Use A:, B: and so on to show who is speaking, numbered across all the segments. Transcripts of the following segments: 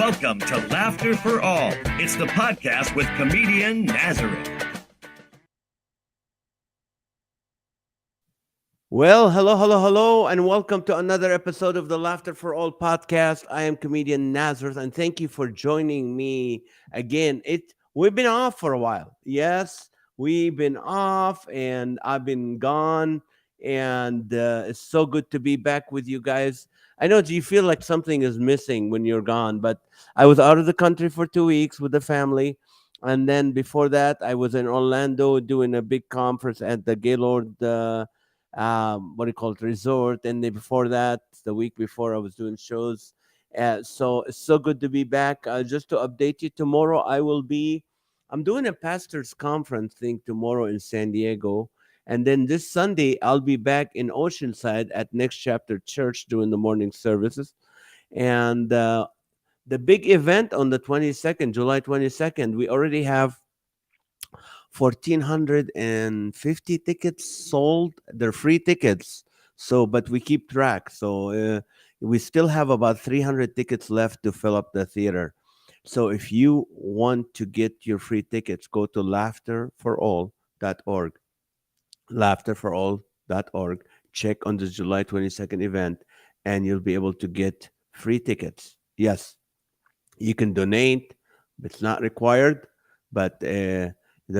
A: Welcome to Laughter for All. It's the podcast with Comedian Nazareth.
B: Well, hello, and welcome to another episode of the Laughter for All podcast. I am Comedian Nazareth, and thank you for joining me again. We've been off for a while. Yes, we've been off, and I've been gone, and it's so good to be back with you guys. I know you feel like something is missing when you're gone, but I was out of the country for 2 weeks with the family. And then before that, I was in Orlando doing a big conference at the Gaylord what do you call it, resort. And before that, the week before, I was doing shows. So it's so good to be back. Just to update you, tomorrow I'm doing a pastor's conference thing tomorrow in San Diego. And then this Sunday, I'll be back in Oceanside at Next Chapter Church doing the morning services. And the big event on the 22nd, July 22nd, we already have 1,450 tickets sold. They're free tickets. So, but we keep track. So, we still have about 300 tickets left to fill up the theater. So, if you want to get your free tickets, go to laughterforall.org. Laughterforall.org. Check on the July 22nd event, and you'll be able to get free tickets. Yes, you can donate. It's not required, but they're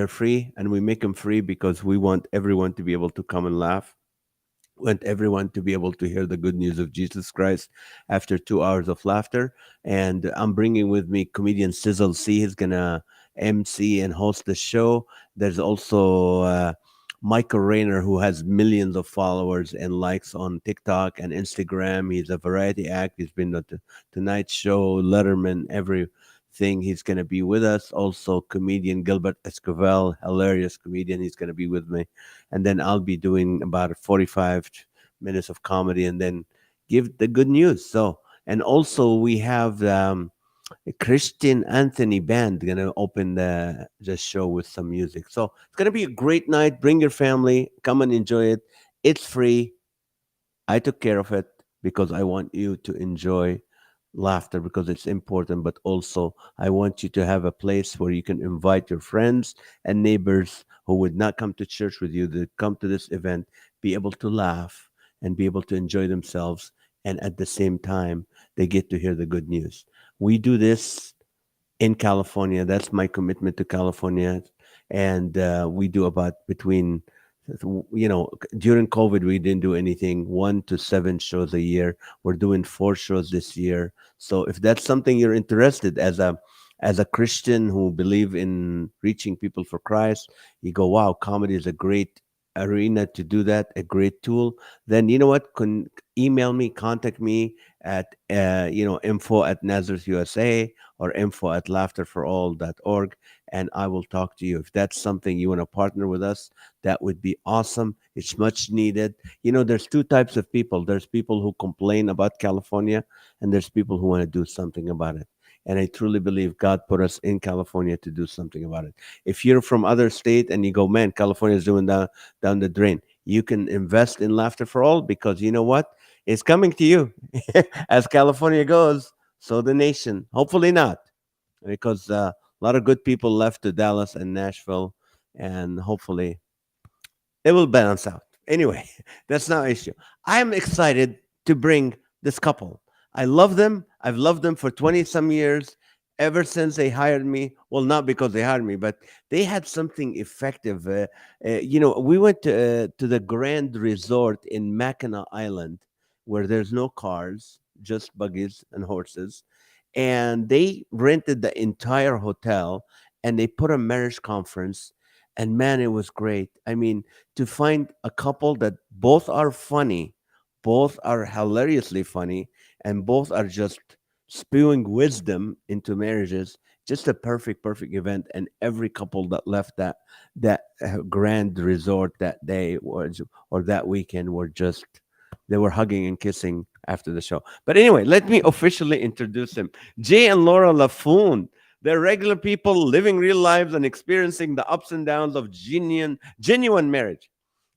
B: free, and we make them free because we want everyone to be able to come and laugh. We want everyone to be able to hear the good news of Jesus Christ after 2 hours of laughter. And I'm bringing with me comedian Sizzle C. He's gonna MC and host the show. There's also Michael Rayner, who has millions of followers and likes on TikTok and Instagram. He's a variety act. He's been on the Tonight Show, Letterman, everything. He's going to be with us. Also, comedian Gilbert Escovel, hilarious comedian. He's going to be with me. And then I'll be doing about 45 minutes of comedy and then give the good news. So, and also we have Christian Anthony Band gonna open the show with some music. So it's gonna be a great night. Bring your family, come and enjoy it. It's free. I took care of it because I want you to enjoy laughter because it's important, but also I want you to have a place where you can invite your friends and neighbors who would not come to church with you to come to this event, be able to laugh and be able to enjoy themselves. And at the same time, they get to hear the good news. We do this in California. That's my commitment to California. And we do about between, during COVID, we didn't do anything, 1 to 7 shows a year. We're doing 4 shows this year. So if that's something you're interested as a Christian who believe in reaching people for Christ, you go, wow, comedy is a great arena to do that, a great tool. Then you know what? Email me, contact me at info at Nazareth USA or info at laughterforall.org, and I will talk to you. If that's something you want to partner with us, that would be awesome. It's much needed. There's two types of people. There's people who complain about California, and there's people who want to do something about it. And I truly believe God put us in California to do something about it. If you're from other state and you go, man, California is doing down the drain, you can invest in Laughter for All because you know what? It's coming to you. As California goes, so the nation. Hopefully not, because a lot of good people left to Dallas and Nashville, and hopefully it will balance out. Anyway, that's not an issue. I'm excited to bring this couple. I love them. I've loved them for 20 some years, ever since they hired me. Well, not because they hired me, but they had something effective. We went to the Grand Resort in Mackinac Island where there's no cars, just buggies and horses. And they rented the entire hotel and they put a marriage conference. And man, it was great. I mean, to find a couple that both are funny, both are hilariously funny, and both are just spewing wisdom into marriages, just a perfect event. And every couple that left that grand resort that day was or that weekend were just they were hugging and kissing after the show. But anyway, let me officially introduce them. Jay and Laura Laffoon. They're regular people living real lives and experiencing the ups and downs of genuine marriage.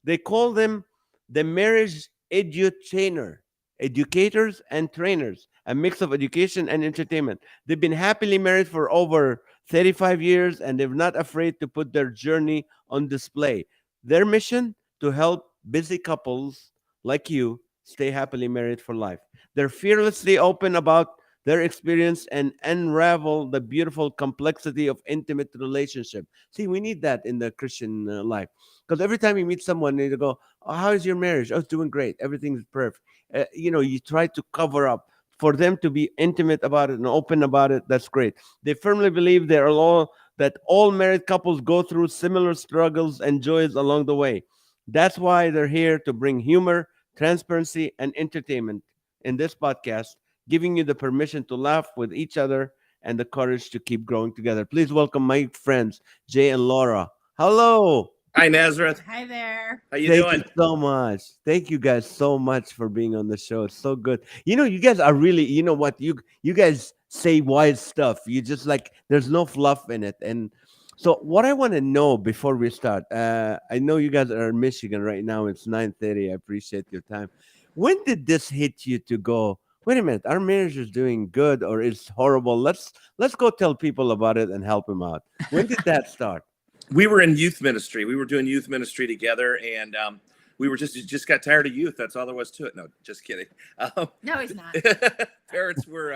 B: They call them the marriage edutainer, educators and trainers. a mix of education and entertainment. They've been happily married for over 35 years, and they're not afraid to put their journey on display. Their mission to help busy couples like you stay happily married for life. They're fearlessly open about their experience and unravel the beautiful complexity of intimate relationship. See, we need that in the Christian life, because every time you meet someone, they go, "Oh, how is your marriage? Oh, it's doing great. Everything's perfect." You try to cover up for them to be intimate about it and open about it. That's great. They firmly believe that all married couples go through similar struggles and joys along the way. That's why they're here to bring humor, transparency, and entertainment in this podcast, giving you the permission to laugh with each other and the courage to keep growing together. Please welcome my friends, Jay and Laura. Hello.
A: Hi, Nazareth.
C: Hi there.
A: How you
B: Thank
A: doing?
B: you so much. Thank you guys so much for being on the show. It's so good. You guys are really, you know what? You guys say wise stuff. You just like there's no fluff in it. And so what I want to know before we start, I know you guys are in Michigan right now. It's 9:30. I appreciate your time. When did this hit you to go, wait a minute, our marriage is doing good or it's horrible? Let's go tell people about it and help them out. When did that start?
A: We were in youth ministry. We were doing youth ministry together, and we were just got tired of youth. That's all there was to it. No, just kidding.
C: No, he's not.
A: parents were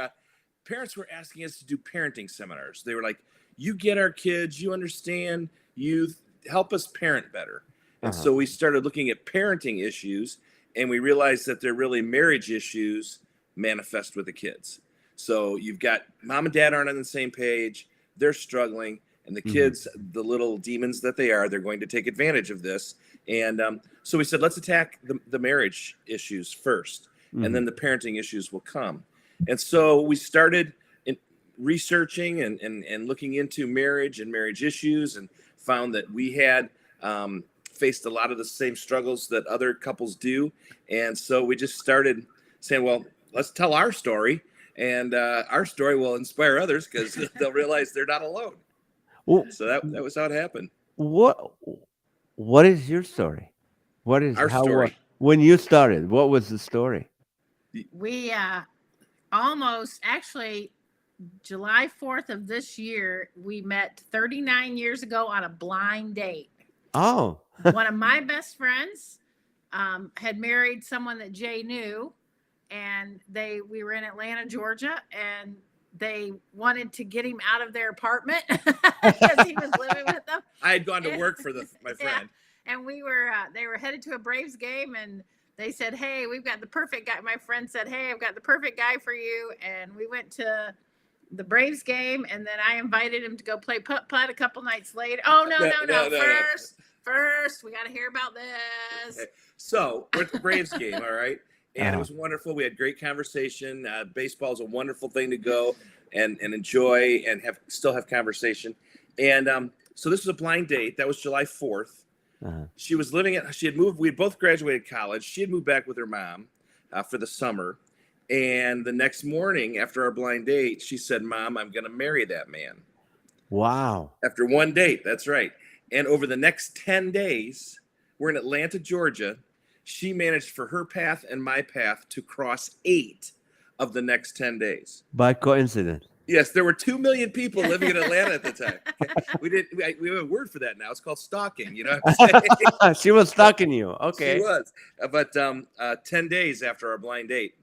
A: asking us to do parenting seminars. They were like, "You get our kids. You understand youth. Help us parent better." And so we started looking at parenting issues, and we realized that they're really marriage issues manifest with the kids. So you've got mom and dad aren't on the same page. They're struggling. And the kids, the little demons that they are, they're going to take advantage of this. And so we said, let's attack the marriage issues first, and then the parenting issues will come. And so we started researching and looking into marriage and marriage issues, and found that we had faced a lot of the same struggles that other couples do. And so we just started saying, well, let's tell our story, and our story will inspire others because they'll realize they're not alone.
B: Well,
A: So that was how it happened.
B: What is your story? What is
A: Our story.
B: when you started? What was the story?
C: We almost actually July 4th of this year, we met 39 years ago on a blind date.
B: Oh,
C: One of my best friends had married someone that Jay knew, and we were in Atlanta, Georgia, and they wanted to get him out of their apartment because he was living with them.
A: I had gone to work for my friend.
C: Yeah. And they were headed to a Braves game, and they said, "Hey, we've got the perfect guy." My friend said, "Hey, I've got the perfect guy for you." And we went to the Braves game, and then I invited him to go play putt-putt a couple nights later. Oh, no. First, we got to hear about this.
A: Okay. So we're at the Braves game, all right? And it was wonderful. We had great conversation. Baseball is a wonderful thing to go and enjoy and still have conversation. And so this was a blind date. That was July 4th. She had moved. We had both graduated college. She had moved back with her mom for the summer. And the next morning after our blind date, she said, "Mom, I'm going to marry that man."
B: wow.
A: After one date. That's right. And over the next 10 days, we're in Atlanta, Georgia. She managed for her path and my path to cross 8 of the next 10 days.
B: By coincidence.
A: Yes, there were 2 million people living in Atlanta at the time. Okay. We have a word for that now. It's called stalking. You know what I'm saying?
B: She was stalking you. Okay.
A: She was. But 10 days after our blind date,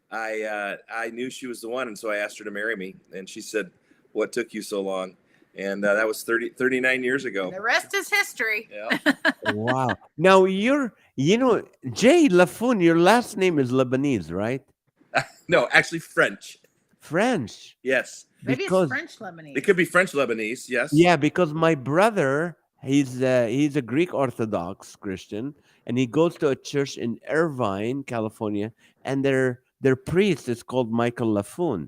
A: I knew she was the one. And so I asked her to marry me. And she said, "What took you so long?" And that was 39 years ago.
C: The rest is history.
A: Yeah.
B: Wow. Now Jay Laffoon, your last name is Lebanese, right?
A: No, actually French.
B: French.
A: Yes.
C: Maybe
B: Because-
C: it's French Lebanese.
A: It could be French Lebanese. Yes.
B: Yeah, because my brother, he's a Greek Orthodox Christian, and he goes to a church in Irvine, California, and their priest is called Michael Laffoon.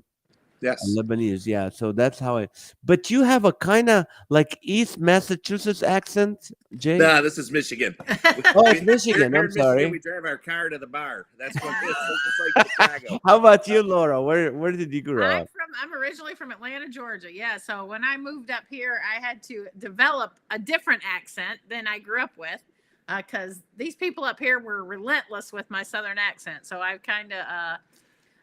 A: Yes.
B: Lebanese, yeah. So that's how but you have a kind of like East Massachusetts accent, Jay?
A: Nah, this is Michigan.
B: Oh, it's Michigan.
A: Here
B: I'm
A: in
B: sorry.
A: Michigan, we drive our car to the bar. That's what it's just like Chicago.
B: How about you, Laura? Where did you grow up?
C: I'm originally from Atlanta, Georgia. Yeah. So when I moved up here, I had to develop a different accent than I grew up with, because these people up here were relentless with my Southern accent. So I kind of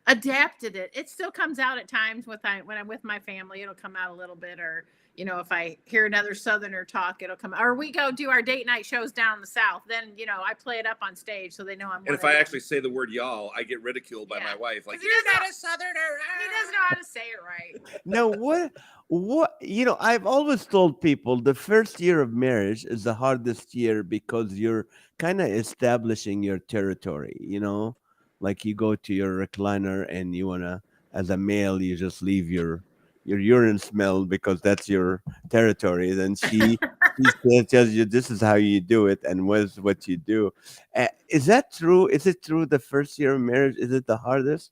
C: adapted it. It still comes out at times when I'm with my family, it'll come out a little bit, or if I hear another Southerner talk, it'll come. Or we go do our date night shows down in the South. Then I play it up on stage so they know I'm.
A: And if I actually say the word y'all, I get ridiculed by my wife. Like, you're not a Southerner.
C: He doesn't know how to say it right.
B: Now, what I've always told people the first year of marriage is the hardest year because you're kind of establishing your territory. Like you go to your recliner and you wanna, as a male, you just leave your urine smell because that's your territory. Then she tells you this is how you do it and what you do. Is that true? Is it true the first year of marriage? Is it the hardest?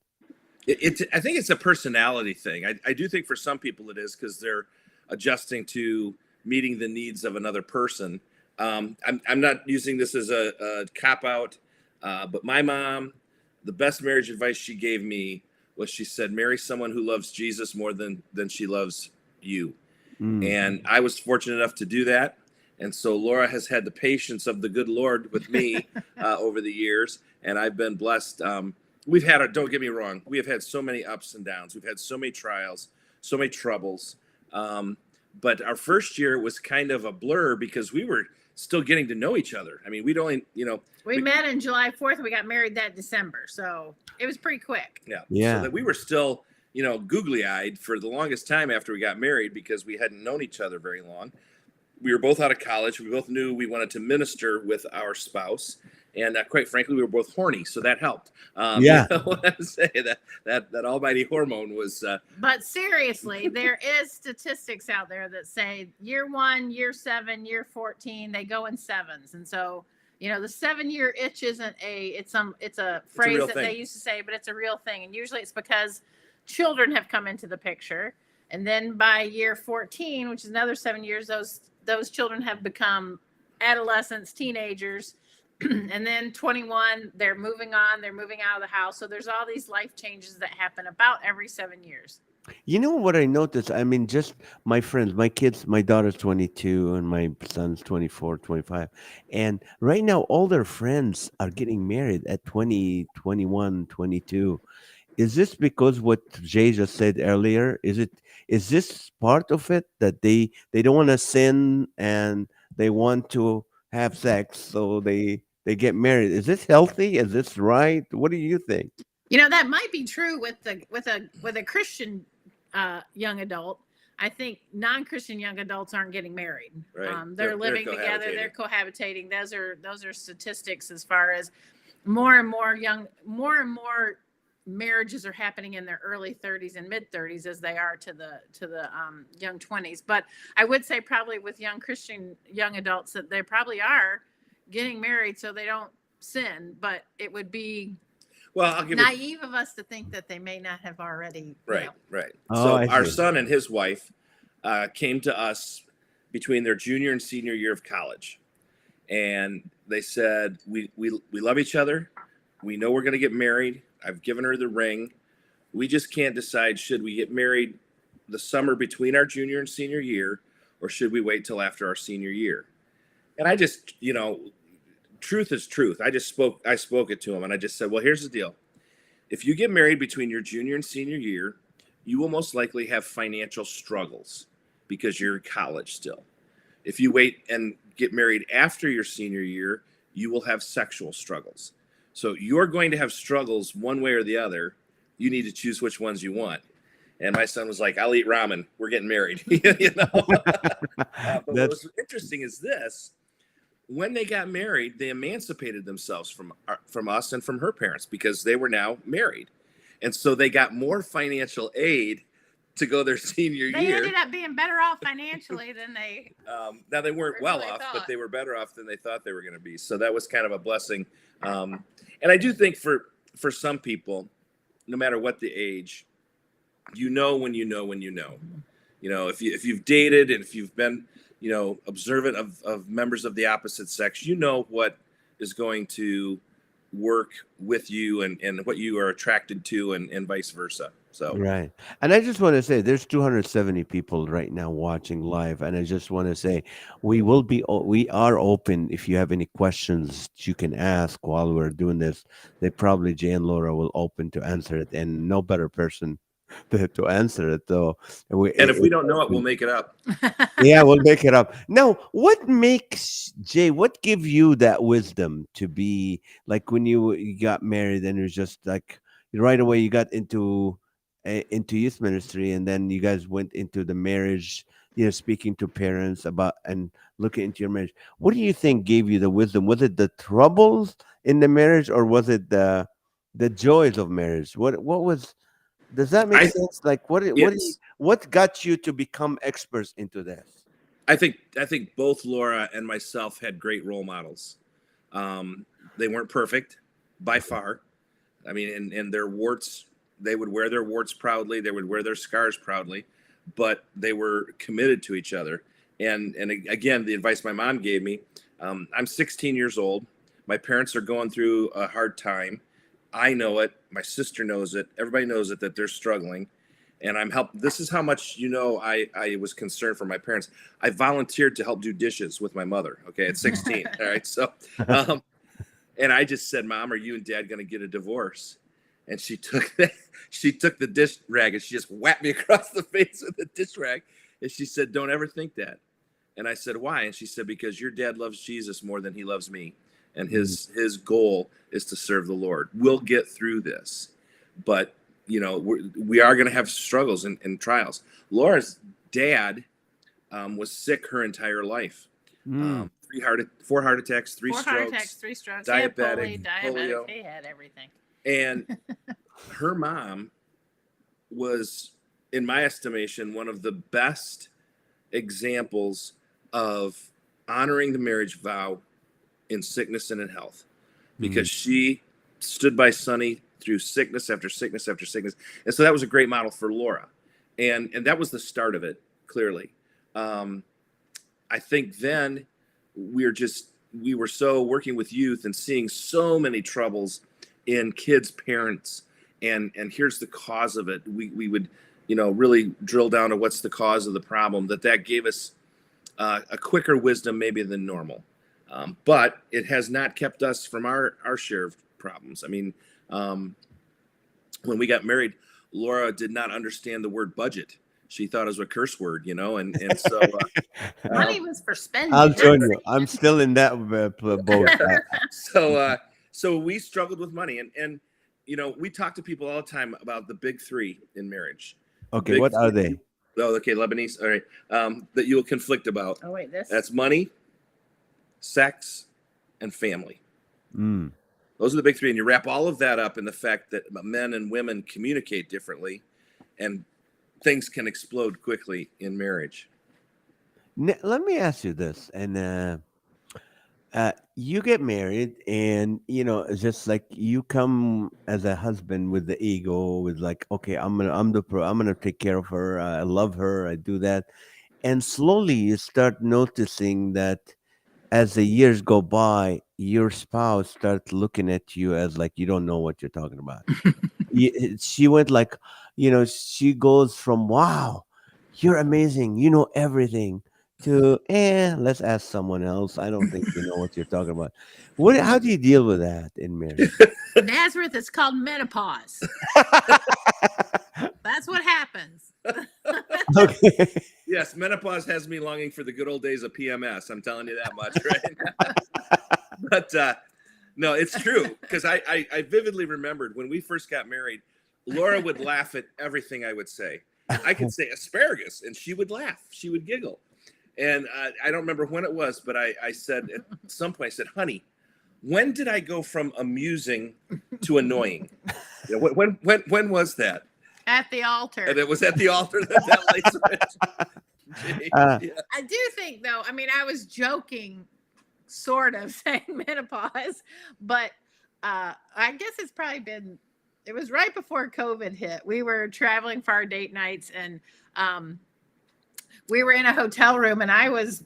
A: I think it's a personality thing. I do think for some people it is because they're adjusting to meeting the needs of another person. I'm not using this as a cop out, but my mom, the best marriage advice she gave me was she said, marry someone who loves Jesus more than she loves you. And I was fortunate enough to do that. And so Laura has had the patience of the good Lord with me over the years. And I've been blessed. We've had, don't get me wrong, we have had so many ups and downs. We've had so many trials, so many troubles. But our first year was kind of a blur because we were still getting to know each other. I mean, we'd only,
C: we met on July 4th. We got married that December. So it was pretty quick.
A: Yeah. So that we were still, googly eyed for the longest time after we got married because we hadn't known each other very long. We were both out of college. We both knew we wanted to minister with our spouse. And quite frankly, we were both horny, so that helped. Say that almighty hormone was.
C: But seriously, there is statistics out there that say year 1, year 7, year 14, they go in sevens, and so the 7-year itch isn't it's a phrase that they used to say, but it's a real thing, and usually it's because children have come into the picture, and then by year 14, which is another 7 years, those children have become adolescents, teenagers. And then 21, they're moving on, they're moving out of the house. So there's all these life changes that happen about every 7 years.
B: You know what I noticed? I mean, just my friends, my kids, my daughter's 22 and my son's 24, 25. And right now, all their friends are getting married at 20, 21, 22. Is this because what Jay just said earlier? Is this part of it that they don't want to sin and they want to have sex, so they get married? Is this healthy? Is this right? What do you think?
C: That might be true with a Christian young adult. I think non-Christian young adults aren't getting married.
A: Right.
C: They're living together. They're cohabitating. Those are statistics as far as more and more marriages are happening in their early 30s and mid 30s as they are to the young 20s. But I would say probably with young Christian young adults that they probably are getting married so they don't sin. But it would be naive of us to think that they may not have already.
A: Right.
B: Oh,
A: so our son and his wife came to us between their junior and senior year of college, and they said, we love each other. We know we're going to get married. I've given her the ring. We just can't decide, should we get married the summer between our junior and senior year, or should we wait till after our senior year? And I just, truth is truth. I spoke it to him, and I just said, well, here's the deal. If you get married between your junior and senior year, you will most likely have financial struggles because you're in college still. If you wait and get married after your senior year, you will have sexual struggles. So you're going to have struggles one way or the other. You need to choose which ones you want. And my son was like, I'll eat ramen. We're getting married. But what was interesting is this. When they got married, they emancipated themselves from us and from her parents because they were now married. And so they got more financial aid to go their senior year.
C: They ended up being better off financially than they.
A: Now they weren't well off,
C: thought.
A: but they were better off than they thought they were going to be. So that was kind of a blessing. And I do think for some people, no matter what the age, when you know when you know. If you've dated and if you've been observant of members of the opposite sex, what is going to work with you and what you are attracted to and vice versa. So
B: Right. And I just want to say there's 270 people right now watching live. And I just want to say we are open. If you have any questions that you can ask while we're doing this, they probably Jay and Laura will open to answer it. And no better person to answer it though.
A: and if we don't know it, we'll make it up.
B: Yeah, we'll make it up. Now, what makes Jay? What give you that wisdom to be like when you got married and it was just like right away you got into youth ministry and then you guys went into the marriage, speaking to parents about and looking into your marriage. What do you think gave you the wisdom? Was it the troubles in the marriage or was it the joys of marriage? What was does that make
A: I
B: sense? Like
A: yes,
B: what got you to become experts into this?
A: I think both Laura and myself had great role models. They weren't perfect by far. I mean, and their warts, they would wear their warts proudly. They would wear their scars proudly, but they were committed to each other. And again, the advice my mom gave me, I'm 16 years old. My parents are going through a hard time. I know it. My sister knows it. Everybody knows it, that they're struggling. And I'm help. This is how much, I was concerned for my parents. I volunteered to help do dishes with my mother. Okay. At 16. All right. So, and I just said, Mom, are you and Dad going to get a divorce? And she took the dish rag and she just whacked me across the face with the dish rag. And she said, don't ever think that. And I said, why? And she said, because your dad loves Jesus more than he loves me. And his goal is to serve the Lord. We'll get through this. But, we are going to have struggles and trials. Laura's dad was sick her entire life. 4 heart attacks, 3 strokes,
C: 3 strokes,
A: diabetic,
C: polio. He had everything.
A: And her mom was, in my estimation, one of the best examples of honoring the marriage vow in sickness and in health, because she stood by Sonny through sickness after sickness after sickness. And so that was a great model for Laura. And that was the start of it, clearly. I think then we were so working with youth and seeing so many troubles in kids' parents. And here's the cause of it. We would, really drill down to what's the cause of the problem, that gave us a quicker wisdom maybe than normal. But it has not kept us from our share of problems. I mean, when we got married, Laura did not understand the word budget. She thought it was a curse word, and so
C: Money was for spending.
B: I'll join you. I'm still in that boat.
A: So we struggled with money, and we talk to people all the time about the big 3 in marriage.
B: Okay, what are they?
A: Oh, okay, Lebanese. All right, that you'll conflict about.
C: Oh wait,
A: that's money, sex, and family. Those are the big 3, and you wrap all of that up in the fact that men and women communicate differently, and things can explode quickly in marriage.
B: Let me ask you this, and you get married, and it's just like you come as a husband with the ego, with like, okay, I'm gonna take care of her. I love her. I do that, and slowly you start noticing that as the years go by, your spouse starts looking at you as like you don't know what you're talking about. She went like, she goes from wow, you're amazing, you know everything, to let's ask someone else. I don't think you know what you're talking about. How do you deal with that in marriage?
C: Nazareth, it's called menopause. That's what happens.
B: Okay.
A: Yes, menopause has me longing for the good old days of PMS. I'm telling you that much, right? But no, it's true, because I vividly remembered when we first got married, Laura would laugh at everything I would say. I could say asparagus, and she would laugh. She would giggle. And I don't remember when it was, but I said at some point, I said, honey, when did I go from amusing to annoying? When was that?
C: At the altar.
A: And it was at the altar that late switch.
C: I do think, though, I mean, I was joking, sort of, saying menopause, but I guess it's probably been, it was right before COVID hit. We were traveling for our date nights, and we were in a hotel room, and I was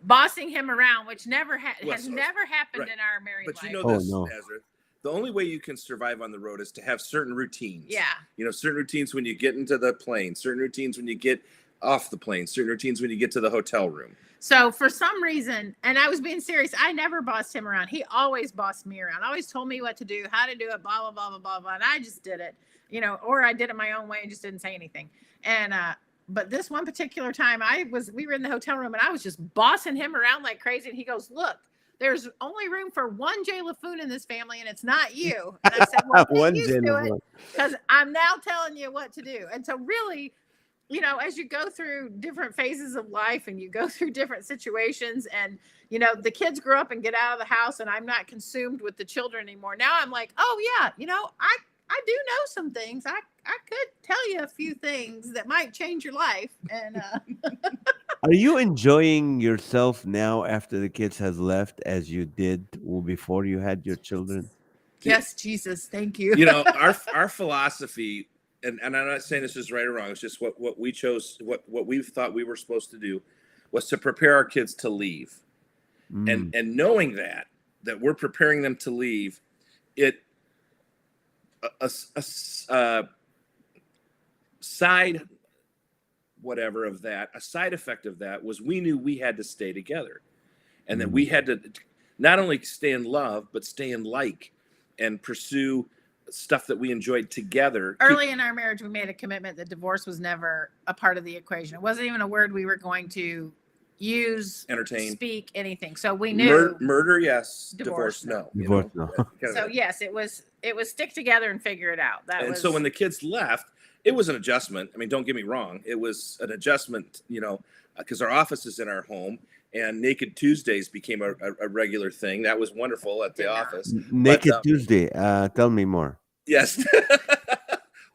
C: bossing him around, which has never happened in our married life.
A: But you know this, Nazareth. the only way you can survive on the road is to have certain routines.
C: Yeah.
A: Certain routines when you get into the plane, certain routines when you get off the plane, certain routines when you get to the hotel room.
C: So for some reason, and I was being serious, I never bossed him around. He always bossed me around. Always told me what to do, how to do it, blah, blah, blah, blah, blah, blah. And I just did it, or I did it my own way and just didn't say anything. And, but this one particular time we were in the hotel room and I was just bossing him around like crazy. And he goes, look, there's only room for one Jay Laffoon in this family, and it's not you. And I said, well, get used to it, because I'm now telling you what to do. And so really, as you go through different phases of life and you go through different situations, and, the kids grow up and get out of the house, and I'm not consumed with the children anymore. Now I'm like, oh yeah, I do know some things. I could tell you a few things that might change your life. And
B: Are you enjoying yourself now after the kids has left as you did before you had your children?
C: Yes, Jesus, thank you.
A: Our philosophy, and I'm not saying this is right or wrong, it's just what we chose, what we thought we were supposed to do, was to prepare our kids to leave. And knowing that we're preparing them to leave, a side effect of that was we knew we had to stay together, and that we had to not only stay in love, but stay in like and pursue stuff that we enjoyed together.
C: Early in our marriage, we made a commitment that divorce was never a part of the equation. It wasn't even a word we were going to use,
A: entertain,
C: speak, anything. So we knew
A: murder, yes. Divorce, no.
B: Divorce, no.
C: So yes, it was stick together and figure it out.
A: So when the kids left, it was an adjustment. I mean, don't get me wrong. It was an adjustment, because our office is in our home, and Naked Tuesdays became a regular thing. That was wonderful at the office.
B: Naked Tuesday. Tell me more.
A: Yes.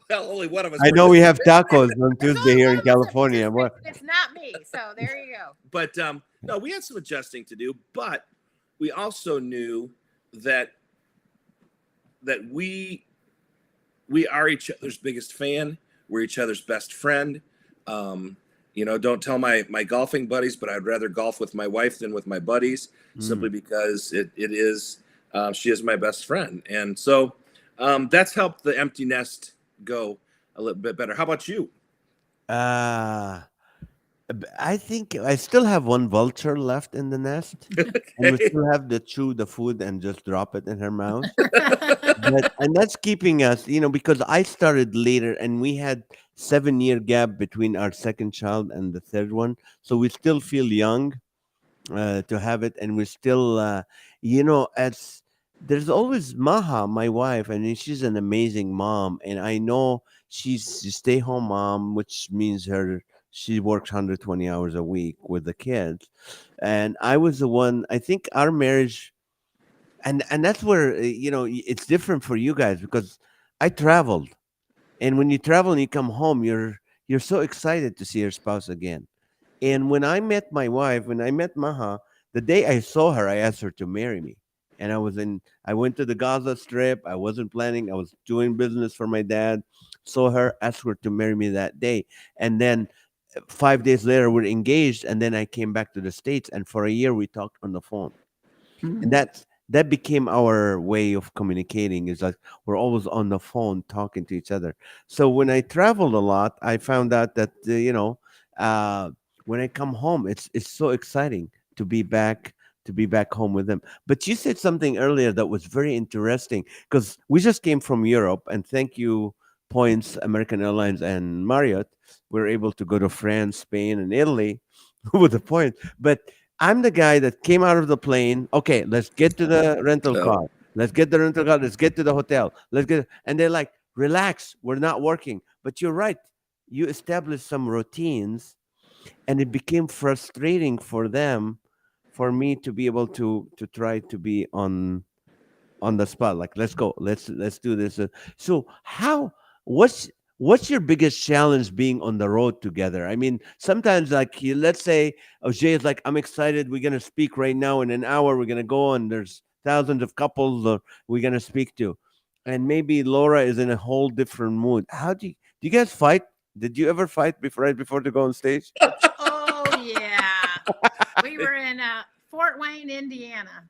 A: Well, only one of us.
B: I know we have tacos on Tuesday here in California.
C: It's not me. So there you go.
A: But no, we had some adjusting to do, but we also knew that we are each other's biggest fan. We're each other's best friend. Don't tell my golfing buddies, but I'd rather golf with my wife than with my buddies, simply because she is my best friend. And so that's helped the empty nest go a little bit better. How about you?
B: I think I still have one vulture left in the nest. And we still have to chew the food and just drop it in her mouth. And that's keeping us, because I started later and we had 7-year gap between our second child and the third one. So we still feel young to have it. And we're still, as there's always Maha, my wife, and she's an amazing mom. And I know she's a stay-home mom, which means she works 120 hours a week with the kids. And I was the one, I think our marriage, and that's where, it's different for you guys, because I traveled. And when you travel and you come home, you're so excited to see your spouse again. And when I met my wife, when I met Maha, the day I saw her, I asked her to marry me. And I went to the Gaza Strip. I wasn't planning. I was doing business for my dad. Saw her, asked her to marry me that day. And then 5 days later, we're engaged. And then I came back to the States. And for a year, we talked on the phone. Mm-hmm. And that became our way of communicating. Is like we're always on the phone talking to each other. So when I traveled a lot, I found out that, when I come home, it's so exciting to be back home with them. But you said something earlier that was very interesting, because we just came from Europe, and thank you, Points, American Airlines, and Marriott, we're able to go to France, Spain, and Italy with the points. But I'm the guy that came out of the plane. Okay, let's get to the rental car. Let's get the rental car. Let's get to the hotel. And they're like, relax, we're not working. But you're right. You established some routines, and it became frustrating for them, for me to be able to try to be on the spot. Like, let's go, let's do this. So what's your biggest challenge being on the road together? I mean, sometimes, like, let's say Jay is like, I'm excited, we're going to speak right now in an hour, we're going to go, and there's thousands of couples we're going to speak to, and maybe Laura is in a whole different mood. How do you guys fight? Did you ever fight right before to go on stage?
C: Oh yeah. We were in Fort Wayne, Indiana,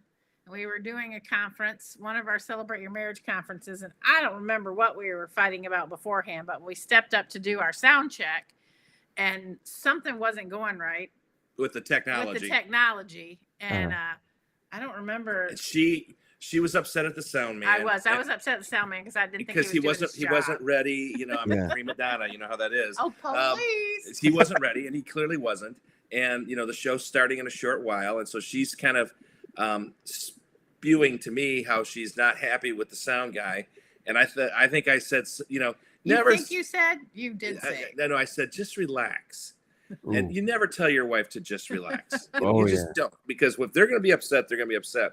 C: We were doing a conference, one of our Celebrate Your Marriage conferences, and I don't remember what we were fighting about beforehand, but we stepped up to do our sound check, and something wasn't going right
A: with the technology.
C: And I don't remember.
A: And she was upset at the sound man.
C: I was upset at the sound man because I didn't think he
A: wasn't ready. You know, I'm a prima donna. You know how that is.
C: Oh, police!
A: He wasn't ready, and he clearly wasn't. And you know, the show's starting in a short while, and so she's kind of spewing to me how she's not happy with the sound guy. And I think I said, you know, never.
C: You think you said? You did say.
A: No, I said just relax.
B: Ooh.
A: And you never tell your wife to just relax.
B: Oh,
A: you just don't, because if they're going to be upset, they're going to be upset.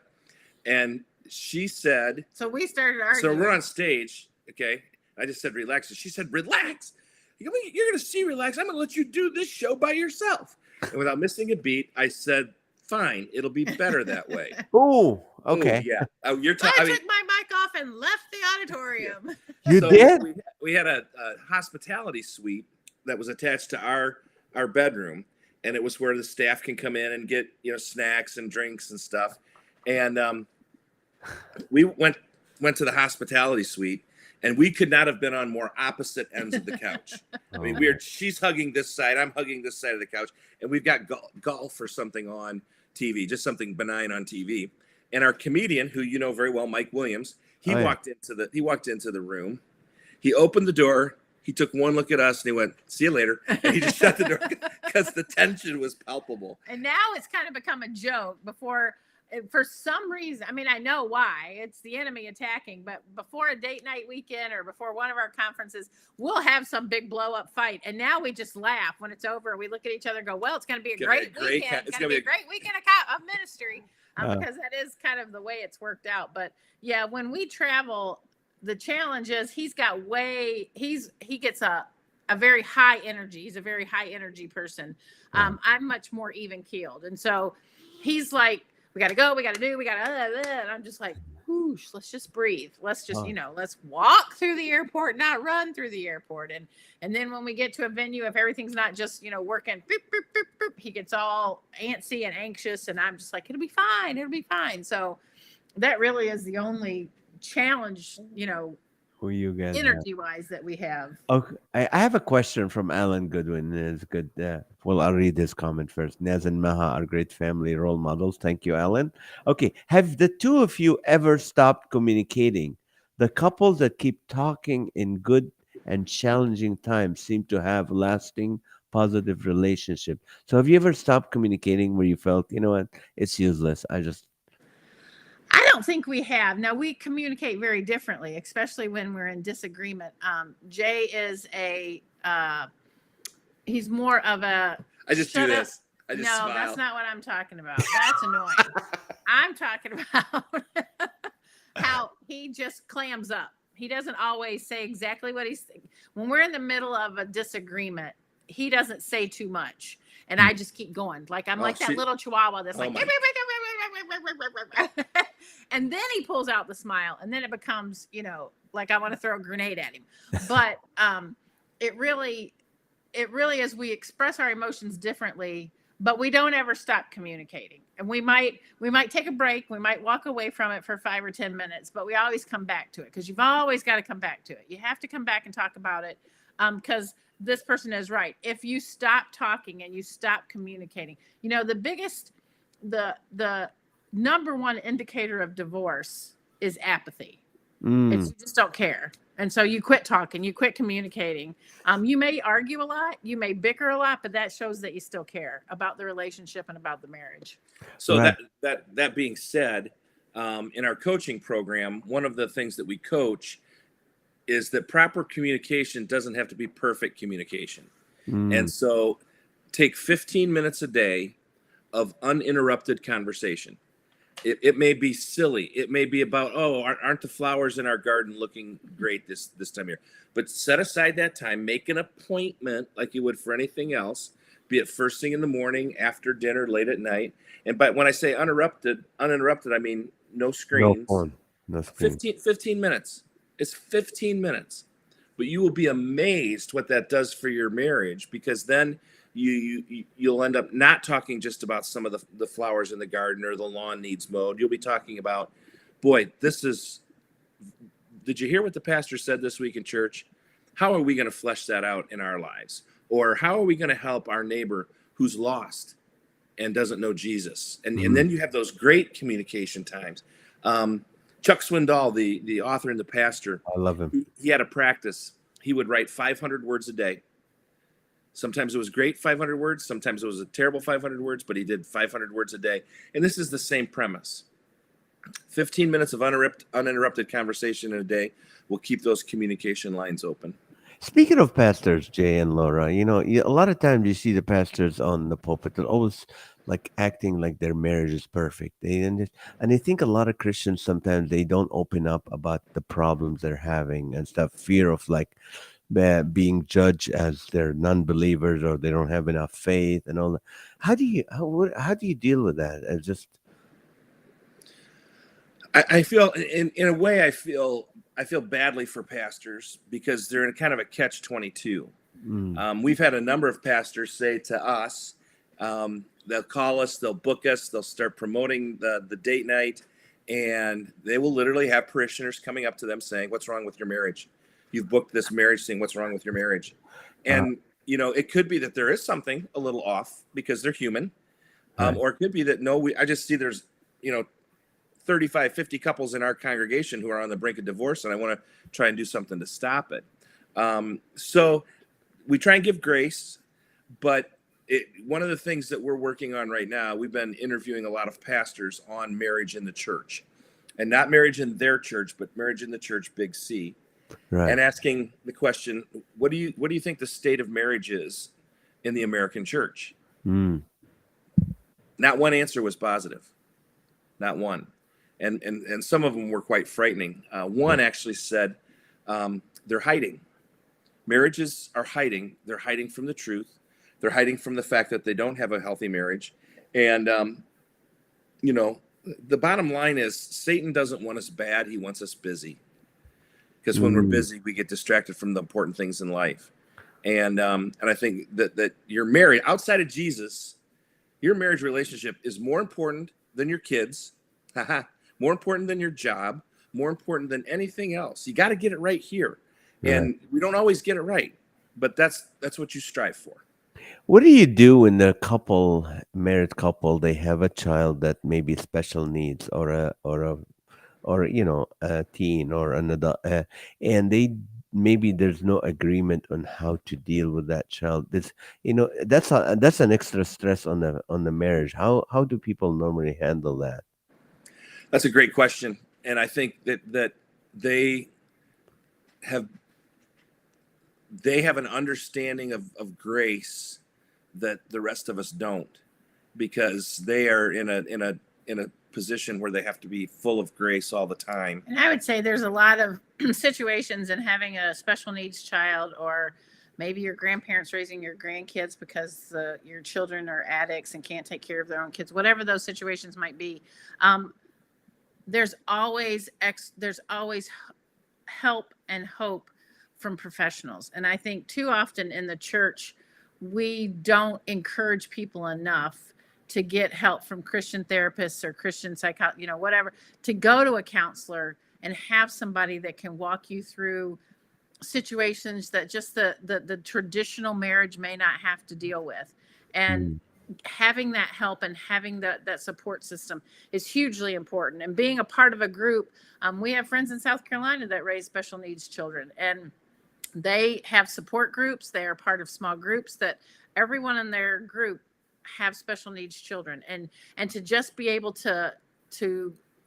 A: And she said,
C: so we started arguing.
A: So we're on stage, okay? I just said relax, and she said relax. You're going to see relax. I'm going to let you do this show by yourself. And without missing a beat, I said, fine, it'll be better that way.
B: Oh, okay.
A: Ooh, yeah.
C: I took my mic off and left the auditorium.
B: Yeah. You did?
A: We had a hospitality suite that was attached to our bedroom, and it was where the staff can come in and get, you know, snacks and drinks and stuff. And we went to the hospitality suite, and we could not have been on more opposite ends of the couch. I mean, she's hugging this side, I'm hugging this side of the couch, and we've got golf or something on TV, just something benign on TV. And our comedian, who you know very well, Mike Williams, he walked into the room. He opened the door. He took one look at us and he went, "See you later." And he just shut the door because the tension was palpable.
C: And now it's kind of become a joke. Before, for some reason, I mean, I know why. It's the enemy attacking. But before a date night weekend or before one of our conferences, we'll have some big blow up fight. And now we just laugh when it's over. We look at each other and go, "Well, it's going to be a great weekend. It's going to be a great weekend of ministry." Because that is kind of the way it's worked out. But yeah, when we travel, the challenge is he gets a very high energy. He's a very high energy person. I'm much more even keeled. And so he's like, we got to go, we got to do, we got to, and I'm just like, whoosh, let's just breathe. Let's just, let's walk through the airport, not run through the airport. And then when we get to a venue, if everything's not just, working, boop, boop, boop, boop, he gets all antsy and anxious. And I'm just like, it'll be fine. It'll be fine. So that really is the only challenge,
B: who you guys
C: energy wise that we have.
B: Okay, I have a question from Alan Goodwin. It's good. Well, I'll read this comment first. Naz and Maha are great family role models. Thank you, Alan. Okay, have the two of you ever stopped communicating? The couples that keep talking in good and challenging times seem to have lasting positive relationship. So have you ever stopped communicating where you felt, you know what, it's useless?
C: I don't think we have. Now, we communicate very differently, especially when we're in disagreement. Jay is he's more of a...
A: I just do this. I just smile.
C: No, that's not what I'm talking about. That's annoying. I'm talking about how he just clams up. He doesn't always say exactly what he's thinking. When we're in the middle of a disagreement, he doesn't say too much. And I just keep going. Like I'm like that little chihuahua that's like... And then he pulls out the smile, and then it becomes, like I want to throw a grenade at him. But it really is. We express our emotions differently, but we don't ever stop communicating. And we might take a break. We might walk away from it for 5 or 10 minutes, but we always come back to it because you've always got to come back to it. You have to come back and talk about it because this person is right. If you stop talking and you stop communicating, the number one indicator of divorce is apathy. It's you just don't care. And so you quit talking, you quit communicating. You may argue a lot, you may bicker a lot, but that shows that you still care about the relationship and about the marriage.
A: So that being said, in our coaching program, one of the things that we coach is that proper communication doesn't have to be perfect communication. And so take 15 minutes a day of uninterrupted conversation. It may be silly. It may be about, aren't the flowers in our garden looking great this time of year? But set aside that time, make an appointment like you would for anything else, be it first thing in the morning, after dinner, late at night. And when I say uninterrupted, I mean no screens.
B: No phone. No screen.
A: 15 minutes. It's 15 minutes. But you will be amazed what that does for your marriage, because then you'll end up not talking just about some of the flowers in the garden or the lawn needs mowed. You'll be talking about, boy, did you hear what the pastor said this week in church? How are we going to flesh that out in our lives? Or how are we going to help our neighbor who's lost and doesn't know Jesus? And then you have those great communication times. Chuck Swindoll, the author and the pastor,
B: I love him.
A: He had a practice. He would write 500 words a day. Sometimes it was great 500 words. Sometimes it was a terrible 500 words, but he did 500 words a day. And this is the same premise. 15 minutes of uninterrupted conversation in a day will keep those communication lines open.
B: Speaking of pastors, Jay and Laura, a lot of times you see the pastors on the pulpit, they're always like acting like their marriage is perfect. And I think a lot of Christians sometimes they don't open up about the problems they're having and stuff, fear of like being judged as they're non-believers or they don't have enough faith and all that. How do you deal with that? It's just
A: I feel in a way I feel badly for pastors because they're in kind of a catch-22. We've had a number of pastors say to us, they'll call us, they'll book us, they'll start promoting the date night, and they will literally have parishioners coming up to them saying, "What's wrong with your marriage? You've booked this marriage thing. What's wrong with your marriage?" And it could be that there is something a little off because they're human, or it could be that I just see there's 35, 50 couples in our congregation who are on the brink of divorce, and I want to try and do something to stop it. So we try and give grace, but one of the things that we're working on right now, we've been interviewing a lot of pastors on marriage in the church, and not marriage in their church, but marriage in the church, big C, and asking the question, what do you think the state of marriage is in the American church? Not one answer was positive, not one. And some of them were quite frightening. One actually said they're hiding. Marriages are hiding. They're hiding from the truth. They're hiding from the fact that they don't have a healthy marriage. And, the bottom line is Satan doesn't want us bad. He wants us busy. Because when we're busy, we get distracted from the important things in life. And I think that you're married outside of Jesus, your marriage relationship is more important than your kids. More important than your job, more important than anything else. You got to get it right here. And we don't always get it right, but that's what you strive for.
B: What do you do when the married couple, they have a child that may be special needs or a teen or an adult, and maybe there's no agreement on how to deal with that child? That's an extra stress on the marriage. How do people normally handle that?
A: That's a great question. And I think that they have an understanding of grace that the rest of us don't, because they are in a position where they have to be full of grace all the time.
C: And I would say there's a lot of situations in having a special needs child, or maybe your grandparents raising your grandkids because your children are addicts and can't take care of their own kids, whatever those situations might be. There's always help and hope from professionals. And I think too often in the church, we don't encourage people enough to get help from Christian therapists or Christian psychologists, whatever, to go to a counselor and have somebody that can walk you through situations that just the traditional marriage may not have to deal with. And having that help and having that support system is hugely important. And being a part of a group, we have friends in South Carolina that raise special needs children, and they have support groups. They are part of small groups that everyone in their group have special needs children, and to just be able to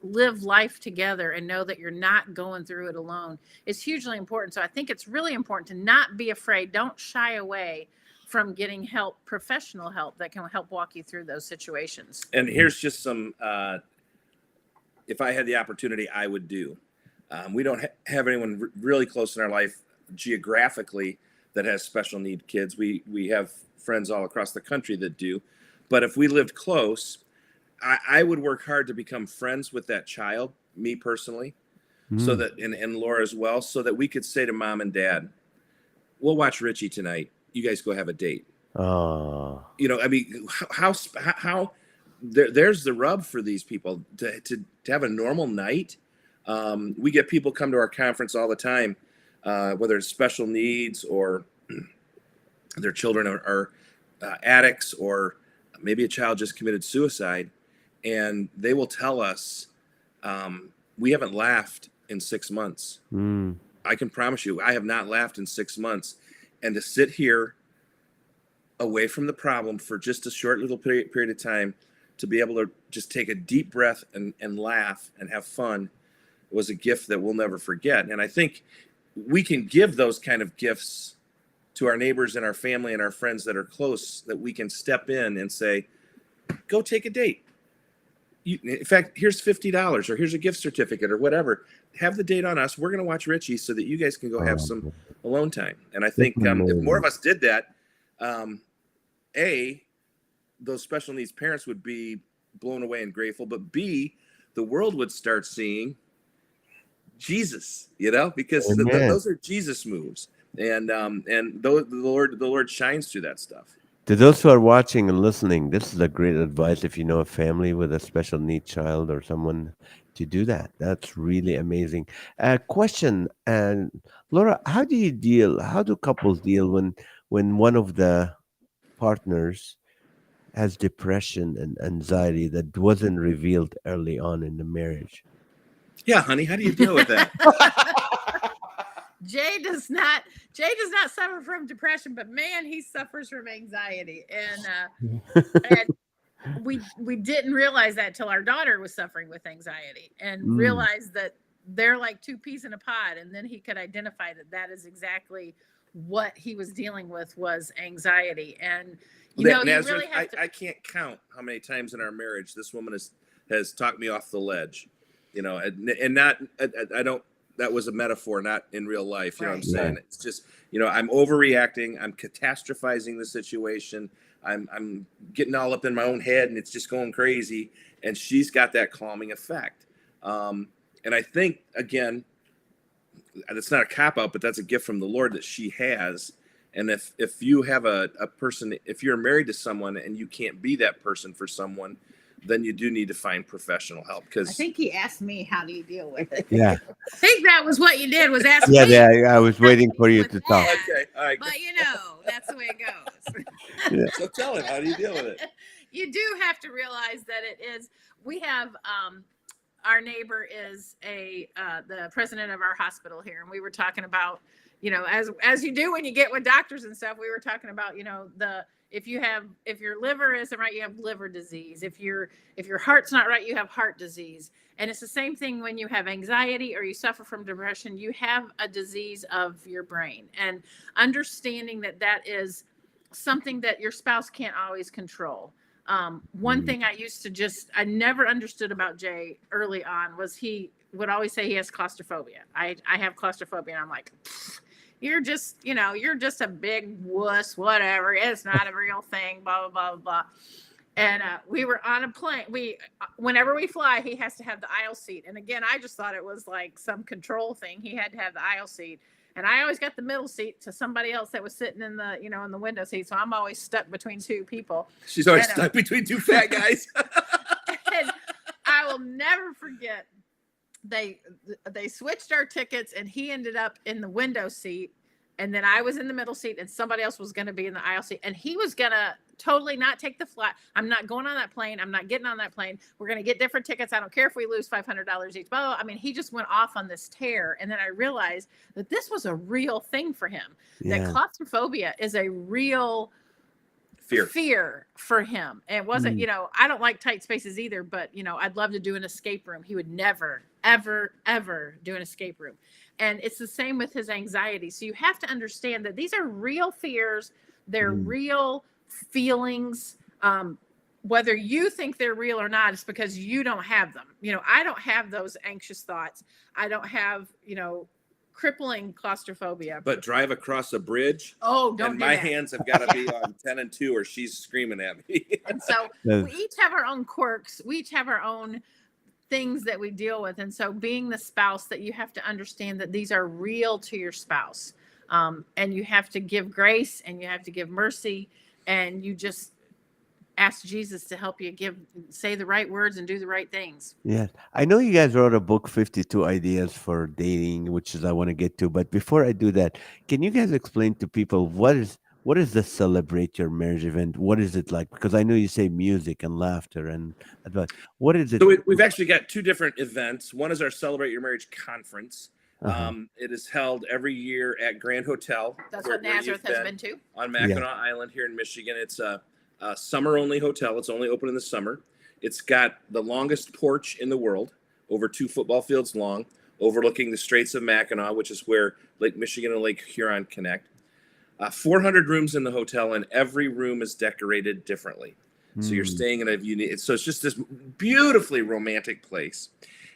C: live life together and know that you're not going through it alone is hugely important. So I think it's really important to not be afraid. Don't shy away from getting help, professional help that can help walk you through those situations.
A: And here's just some, if I had the opportunity, I would do. We don't have anyone really close in our life geographically that has special need kids. We have friends all across the country that do. But if we lived close, I would work hard to become friends with that child, me personally, so that, and Laura as well, so that we could say to mom and dad, we'll watch Richie tonight. You guys go have a date.
B: Oh.
A: You know, I mean, how there's the rub for these people to have a normal night. We get people come to our conference all the time, whether it's special needs or their children are addicts, or maybe a child just committed suicide, and they will tell us, we haven't laughed in 6 months.
B: Mm.
A: I can promise you, I have not laughed in 6 months. And to sit here away from the problem for just a short little period of time, to be able to just take a deep breath and laugh and have fun, was a gift that we'll never forget. And I think we can give those kind of gifts to our neighbors and our family and our friends that are close, that we can step in and say, go take a date. In fact, here's $50, or here's a gift certificate, or whatever. Have the date on us. We're going to watch Richie so that you guys can go have some alone time. And I think if more of us did that, A, those special needs parents would be blown away and grateful, but B, the world would start seeing Jesus, you know, because those are Jesus moves. And the Lord shines through that stuff.
B: To those who are watching and listening, this is a great advice if you know a family with a special need child or someone to do that. That's really amazing. Question, and Laura, how do couples deal when one of the partners has depression and anxiety that wasn't revealed early on in the marriage?
C: Yeah, honey, how do you deal with that? Jay does not suffer from depression, but man, he suffers from anxiety. And we didn't realize that till our daughter was suffering with anxiety, and realized that they're like two peas in a pod. And then he could identify that is exactly what he was dealing with, was anxiety. And you
A: Nazareth,
C: really have to.
A: I can't count how many times in our marriage this woman has talked me off the ledge, and not, I don't, that was a metaphor, not in real life. You know what I'm saying? It's just, I'm overreacting. I'm catastrophizing the situation. I'm getting all up in my own head, and it's just going crazy. And she's got that calming effect. And I think, again, that's not a cop out, but that's a gift from the Lord that she has. And if you have a person, if you're married to someone and you can't be that person for someone, then you do need to find professional help. Because I
C: think he asked me, how do you deal with it?
B: Yeah.
C: I think that was what you did, was ask me.
B: Yeah, I was waiting for you to talk.
A: Okay, all right.
C: But that's the way it goes.
B: Yeah.
A: So tell him, how do you deal with it?
C: You do have to realize that we have, our neighbor is the president of our hospital here. And we were talking about, as you do when you get with doctors and stuff, we were talking about, if your liver isn't right, you have liver disease. If your heart's not right, you have heart disease. And it's the same thing when you have anxiety or you suffer from depression, you have a disease of your brain. And understanding that is something that your spouse can't always control. One thing I never understood about Jay early on was he would always say he has claustrophobia. I have claustrophobia, and I'm like, you're just a big wuss, whatever. It's not a real thing, blah, blah, blah, blah. And we were on a plane. Whenever we fly, he has to have the aisle seat. And again, I just thought it was like some control thing. He had to have the aisle seat. And I always got the middle seat to somebody else that was sitting in the, in the window seat. So I'm always stuck between two people.
A: She's always stuck between two fat guys.
C: And I will never forget, they switched our tickets, and he ended up in the window seat. And then I was in the middle seat, and somebody else was going to be in the aisle seat. And he was going to totally not take the flight. I'm not going on that plane. I'm not getting on that plane. We're going to get different tickets. I don't care if we lose $500 each. Blah, blah. I mean, he just went off on this tear. And then I realized that this was a real thing for him. Yeah. That claustrophobia is a real fear for him. And it wasn't, I don't like tight spaces either, but, I'd love to do an escape room. He would never, ever, ever do an escape room. And it's the same with his anxiety. So you have to understand that these are real fears. They're real feelings. Whether you think they're real or not, it's because you don't have them. I don't have those anxious thoughts. I don't have, crippling claustrophobia.
A: But drive across a bridge.
C: Oh, don't
A: and
C: do
A: my
C: that.
A: hands have got to be on 10 and 2 or she's screaming at me.
C: And so we each have our own quirks. We each have our own things that we deal with. And so being the spouse, that you have to understand that these are real to your spouse. And you have to give grace, and you have to give mercy. and you just ask Jesus to help you say the right words and do the right things.
B: Yes. I know you guys wrote a book, 52 Ideas for Dating, which is I want to get to. But before I do that, can you guys explain to people what is the Celebrate Your Marriage event? What is it like? Because I know you say music and laughter and but what is it?
A: So we've actually got two different events. One is our Celebrate Your Marriage conference. It is held every year at Grand Hotel.
C: That's what Nazareth has been to.
A: On Mackinac Island here in Michigan. It's a summer-only hotel. It's only open in the summer. It's got the longest porch in the world, over 2 football fields long, overlooking the Straits of Mackinac, which is where Lake Michigan and Lake Huron connect. 400 rooms in the hotel, and every room is decorated differently. So you're staying in a unique. So it's just this beautifully romantic place,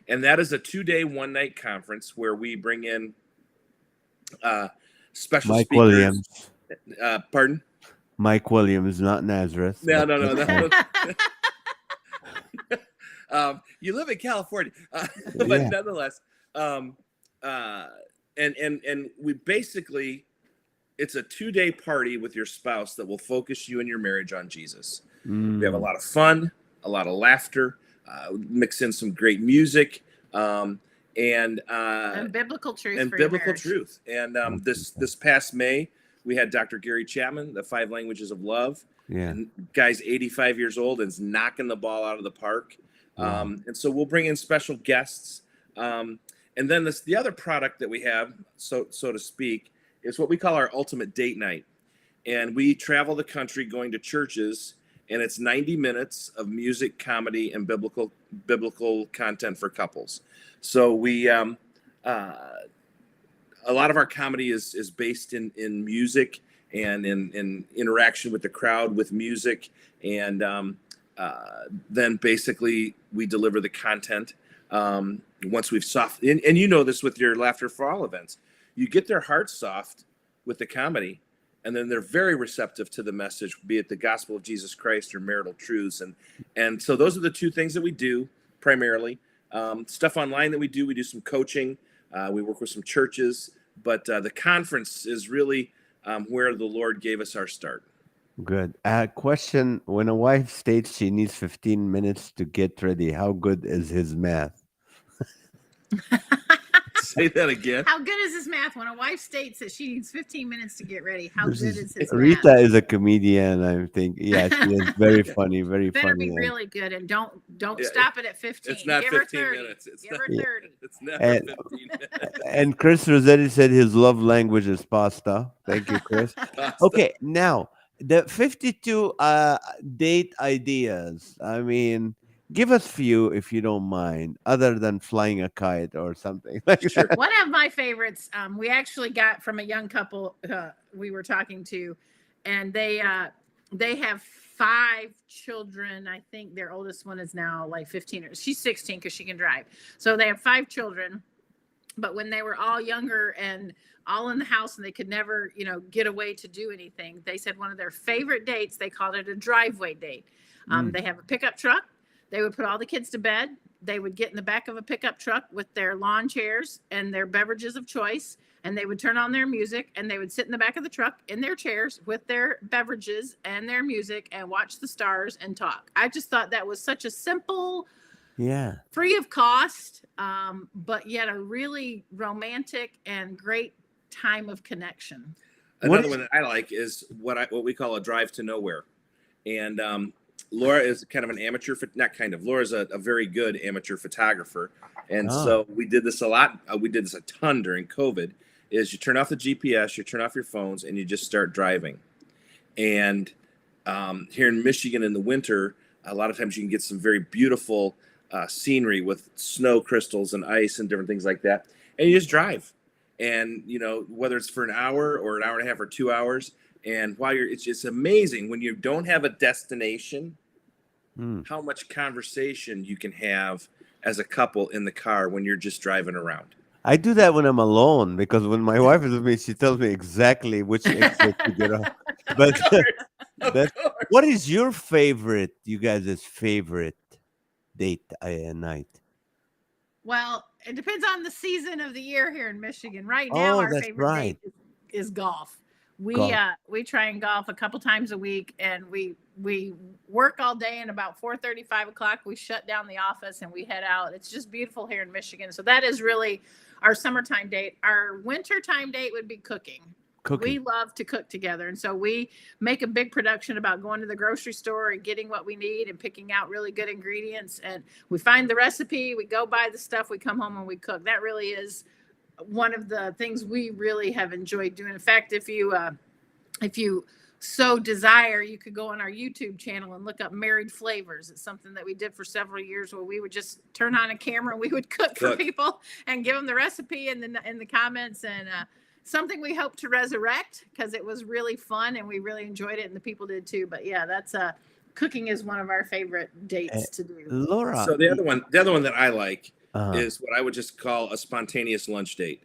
A: and that is a 2-day, 1-night conference where we bring in special
B: Mike
A: speakers.
B: Williams.
A: Pardon?
B: Mike Williams, not Nazareth.
A: No. You live in California, but nonetheless, and we basically, it's a 2-day party with your spouse that will focus you and your marriage on Jesus. We have a lot of fun, a lot of laughter, mix in some great music, and
C: biblical truth.
A: And biblical truth. And this past May, we had Dr. Gary Chapman, the 5 Languages of Love.
B: Yeah.
A: And guy's 85 years old and is knocking the ball out of the park.
B: Wow.
A: And so we'll bring in special guests. And then the other product that we have, so to speak, is what we call our ultimate date night. And we travel the country going to churches, and it's 90 minutes of music, comedy, and biblical content for couples. So we a lot of our comedy is based in music and in interaction with the crowd with music. And then basically we deliver the content. Once we've and you know this with your Laughter for All events, you get their hearts soft with the comedy, and then they're very receptive to the message, be it the gospel of Jesus Christ or marital truths. And so those are the two things that we do primarily. Stuff online that we do some coaching. We work with some churches, but the conference is really where the Lord gave us our start.
B: Good. Question: when a wife states she needs 15 minutes to get ready, how good is his math?
A: Say that again.
C: How good is his math? When a wife states that she needs 15 minutes to get ready, how good is his
B: Rita
C: math?
B: is a comedian, I think. Yeah, she is very funny, very
C: Better
B: funny.
C: be really good, and don't stop it at 15.
A: It's not
C: Give
A: 15
C: her 30.
A: minutes.
C: Give her 30.
A: It's never 15 minutes.
B: And Chris Rossetti said his love language is pasta. Thank you, Chris. Okay, now the 52 date ideas. I mean, give us few if you don't mind, other than flying a kite or something like that.
C: One of my favorites, we actually got from a young couple we were talking to, and they have 5 children. I think their oldest one is now like 15 or she's 16 because she can drive. So they have 5 children. But when they were all younger and all in the house and they could never, get away to do anything, they said one of their favorite dates, they called it a driveway date. They have a pickup truck. They would put all the kids to bed. They would get in the back of a pickup truck with their lawn chairs and their beverages of choice, and they would turn on their music, and they would sit in the back of the truck in their chairs with their beverages and their music and watch the stars and talk. I just thought that was such a simple, free of cost, but yet a really romantic and great time of connection.
A: Another one that I like is what we call a drive to nowhere. And Laura is kind of an amateur, Laura's a very good amateur photographer. And so we did this a lot. We did this a ton during COVID, is you turn off the GPS, you turn off your phones, and you just start driving. And here in Michigan in the winter, a lot of times you can get some very beautiful scenery with snow crystals and ice and different things like that. And you just drive. And, whether it's for an hour or an hour and a half or 2 hours, and while it's amazing when you don't have a destination, how much conversation you can have as a couple in the car when you're just driving around.
B: I do that when I'm alone, because when my wife is with me, she tells me exactly which exit to get off. But what is your favorite, you guys' favorite date night?
C: Well, it depends on the season of the year here in Michigan. Right now, our favorite date is golf. We try and golf a couple times a week, and we work all day, and about 4:30, 5 o'clock we shut down the office and we head out. It's just beautiful here in Michigan. So that is really our summertime date. Our wintertime date would be cooking. We love to cook together, and so we make a big production about going to the grocery store and getting what we need and picking out really good ingredients, and we find the recipe, we go buy the stuff, we come home and we cook. That really is one of the things we really have enjoyed doing. In fact, if you so desire, you could go on our YouTube channel and look up Married Flavors. It's something that we did for several years, where we would just turn on a camera and we would cook for people and give them the recipe in the comments, and something we hope to resurrect, because it was really fun and we really enjoyed it, and the people did too. But yeah, that's cooking is one of our favorite dates to do.
B: Laura.
A: So the other one that I like is what I would just call a spontaneous lunch date.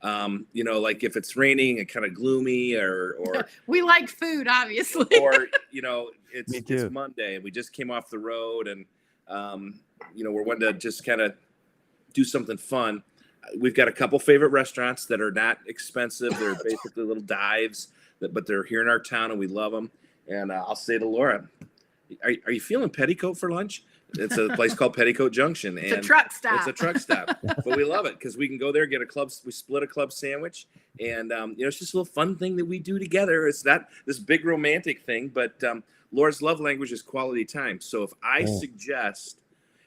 A: Like if it's raining and kind of gloomy, or
C: we like food, obviously.
A: Or it's Monday and we just came off the road, and we're wanting to just kind of do something fun. We've got a couple favorite restaurants that are not expensive. They're basically little dives, but they're here in our town and we love them. And I'll say to Laura, are you feeling Petticoat for lunch? It's a place called Petticoat Junction.
C: It's a truck stop.
A: It's a truck stop, but we love it because we can go there, get we split a club sandwich, and it's just a little fun thing that we do together. It's not this big romantic thing, but Laura's love language is quality time. So if I suggest,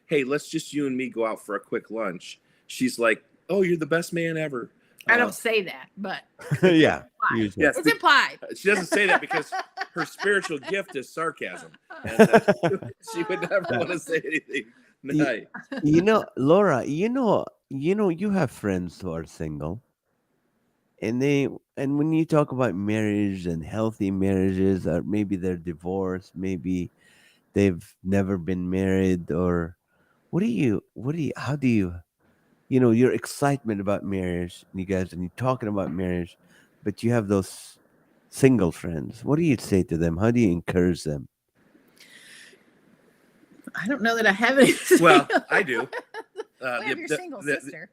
A: hey, let's just you and me go out for a quick lunch, she's like, oh, you're the best man ever.
C: I don't say that, but
B: yeah,
C: it's implied.
A: She doesn't say that because her spiritual gift is sarcasm, and she would never want to say anything nice.
B: Laura, you have friends who are single, and when you talk about marriage and healthy marriages, or maybe they're divorced, maybe they've never been married, or how do you your excitement about marriage, and you're talking about marriage, but you have those single friends. What do you say to them? How do you encourage them?
C: I don't know that I have any.
A: Well, I do.
C: We have your single sister.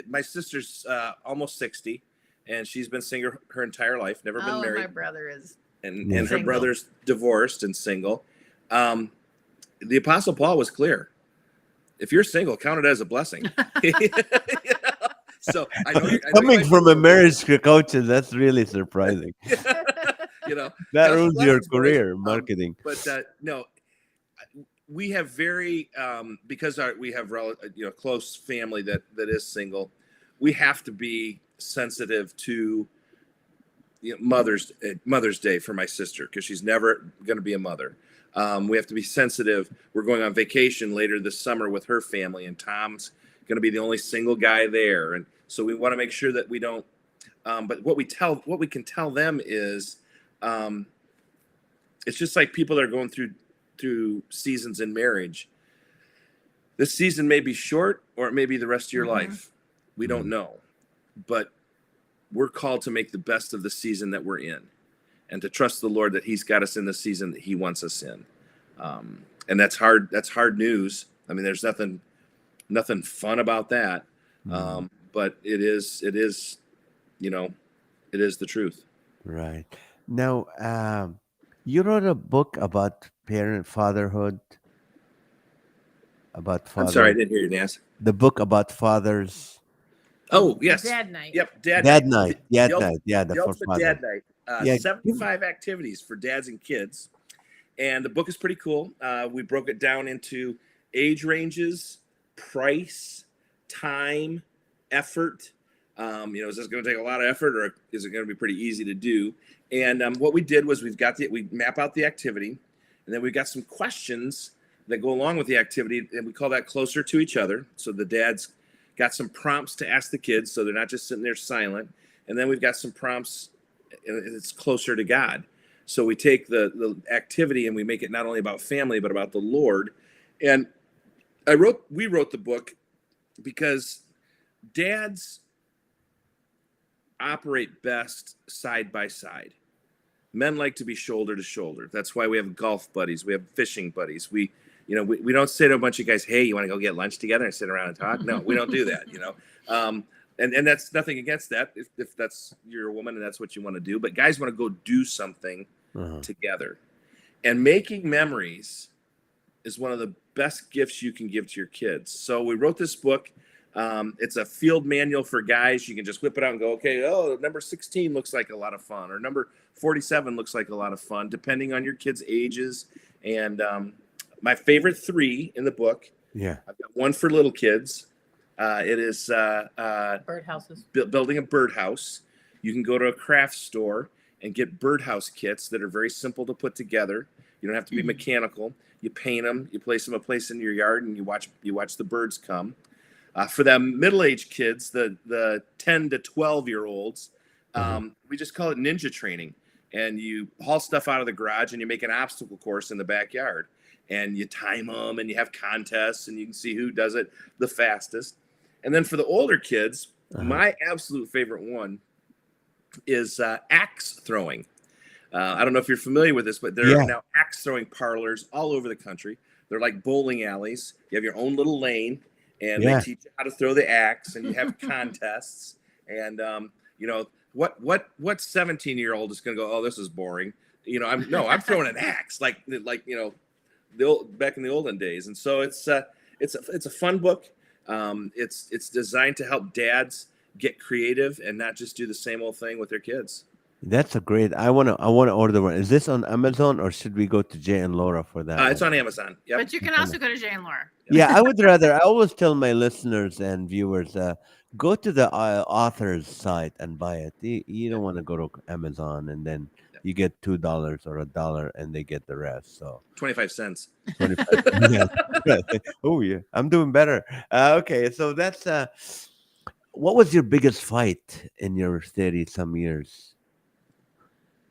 A: My sister's almost 60, and she's been single her entire life, never been married.
C: My brother is.
A: And her brother's divorced and single. The Apostle Paul was clear. If you're single, count it as a blessing. So I know
B: coming from a marriage coach, that's really surprising. That ruins your career, marketing.
A: But no, we have because we have close family that is single. We have to be sensitive to Mother's Day for my sister, because she's never going to be a mother. We have to be sensitive. We're going on vacation later this summer with her family, and Tom's going to be the only single guy there. And so we want to make sure that we don't, but what we can tell them is, it's just like people that are going through seasons in marriage. This season may be short, or it may be the rest of your life. We don't know, but we're called to make the best of the season that we're in, and to trust the Lord that He's got us in the season that He wants us in. And that's hard. That's hard news. I mean, there's nothing fun about that. But it is, it is the truth.
B: Right. Now, you wrote a book about fatherhood.
A: I'm sorry, I didn't hear you, Nance.
B: The book about fathers.
A: Oh, yes.
C: Dad night.
A: Yep.
B: Dad night. Yeah,
A: the ultimate dad night. 75 activities for dads and kids. And the book is pretty cool. We broke it down into age ranges, price, time, effort. Is this going to take a lot of effort, or is it going to be pretty easy to do? And what we did was we map out the activity, and then we've got some questions that go along with the activity, and we call that closer to each other. So the dads got some prompts to ask the kids, so they're not just sitting there silent. And then we've got some prompts, and it's closer to God. So we take the activity and we make it not only about family, but about the Lord. And we wrote the book because dads operate best side by side. Men like to be shoulder to shoulder. That's why we have golf buddies. We have fishing buddies. We don't say to a bunch of guys, hey, you want to go get lunch together and sit around and talk? No, we don't do that. and that's nothing against that if that's you're a woman and that's what you want to do, but guys want to go do something together. And making memories is one of the best gifts you can give to your kids. So we wrote this book. It's a field manual for guys. You can just whip it out and go, okay, oh, number 16 looks like a lot of fun, or number 47 looks like a lot of fun, depending on your kids' ages. And my favorite 3 in the book.
B: Yeah.
A: I've got one for little kids. It is
C: birdhouses.
A: Building a birdhouse. You can go to a craft store and get birdhouse kits that are very simple to put together. You don't have to be mechanical. You paint them, you place them a place in your yard, and you watch the birds come. For the middle-aged kids, the 10 to 12-year-olds, we just call it ninja training. And you haul stuff out of the garage and you make an obstacle course in the backyard. And you time them and you have contests and you can see who does it the fastest. And then for the older kids, my absolute favorite one is axe throwing. I don't know if you're familiar with this, but there are now axe throwing parlors all over the country. They're like bowling alleys. You have your own little lane, and they teach you how to throw the axe, and you have contests. And you know what 17-year-old is going to go, oh, this is boring. You know, I'm throwing an axe like you know, back in the olden days. And so it's a fun book. It's designed to help dads get creative and not just do the same old thing with their kids.
B: That's a great. I wanna order one. Is this on Amazon or should we go to Jay and Laura for that?
A: It's on Amazon. Yep.
C: But you can also go to Jay and Laura.
B: Yeah, I would rather. I always tell my listeners and viewers, go to the author's site and buy it. You don't want to go to Amazon and then you get $2 or $1 and they get the rest. So
A: 25 cents.
B: 25. Yeah. Oh yeah, I'm doing better. Okay, so that's. What was your biggest fight in your 30-some years?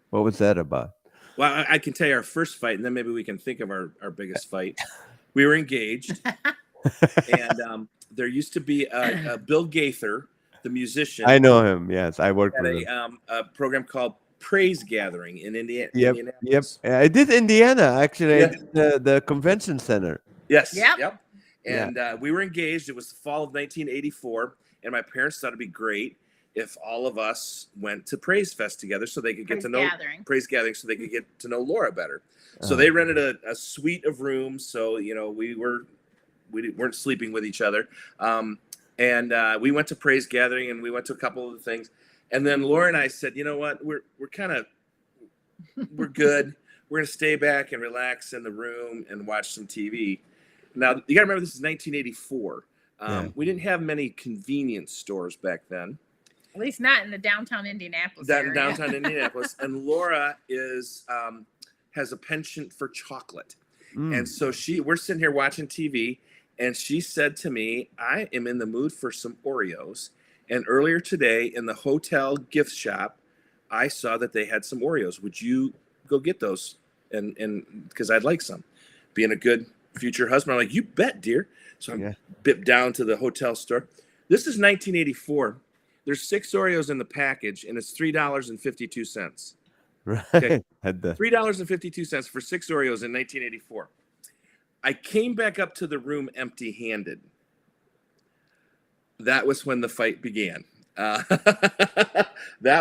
B: What was that about?
A: Well, I can tell you our first fight, and then maybe we can think of our biggest fight. We were engaged, and there used to be a Bill Gaither, the musician.
B: I know him. Yes, I worked with him.
A: A program called Praise Gathering in
B: Yep.
A: Indianapolis.
B: I did Indiana, actually. I did the convention center.
A: Yes.
C: Yep.
A: And we were engaged. It was the fall of 1984, and my parents thought it'd be great if all of us went to Praise Fest together so they could get to know Praise Gathering so they could get to know Laura better. So they rented a suite of rooms. So, you know, we weren't sleeping with each other. And we went to Praise Gathering and we went to a couple of the things. And then Laura and I said, you know what, we're good. We're going to stay back and relax in the room and watch some TV. Now, you got to remember, this is 1984. We didn't have many convenience stores back then.
C: At least not in the downtown Indianapolis area.
A: Downtown Indianapolis. And Laura has a penchant for chocolate. And so we're sitting here watching TV, and she said to me, I am in the mood for some Oreos. And earlier today in the hotel gift shop, I saw that they had some Oreos. Would you go get those? And because I'd like some. Being a good future husband, I'm like, you bet, dear. So I bipped down to the hotel store. This is 1984. There's 6 Oreos in the package, and it's $3.52.
B: Right.
A: Okay. $3.52 for 6 Oreos in 1984. I came back up to the room empty-handed. That was when the fight began. That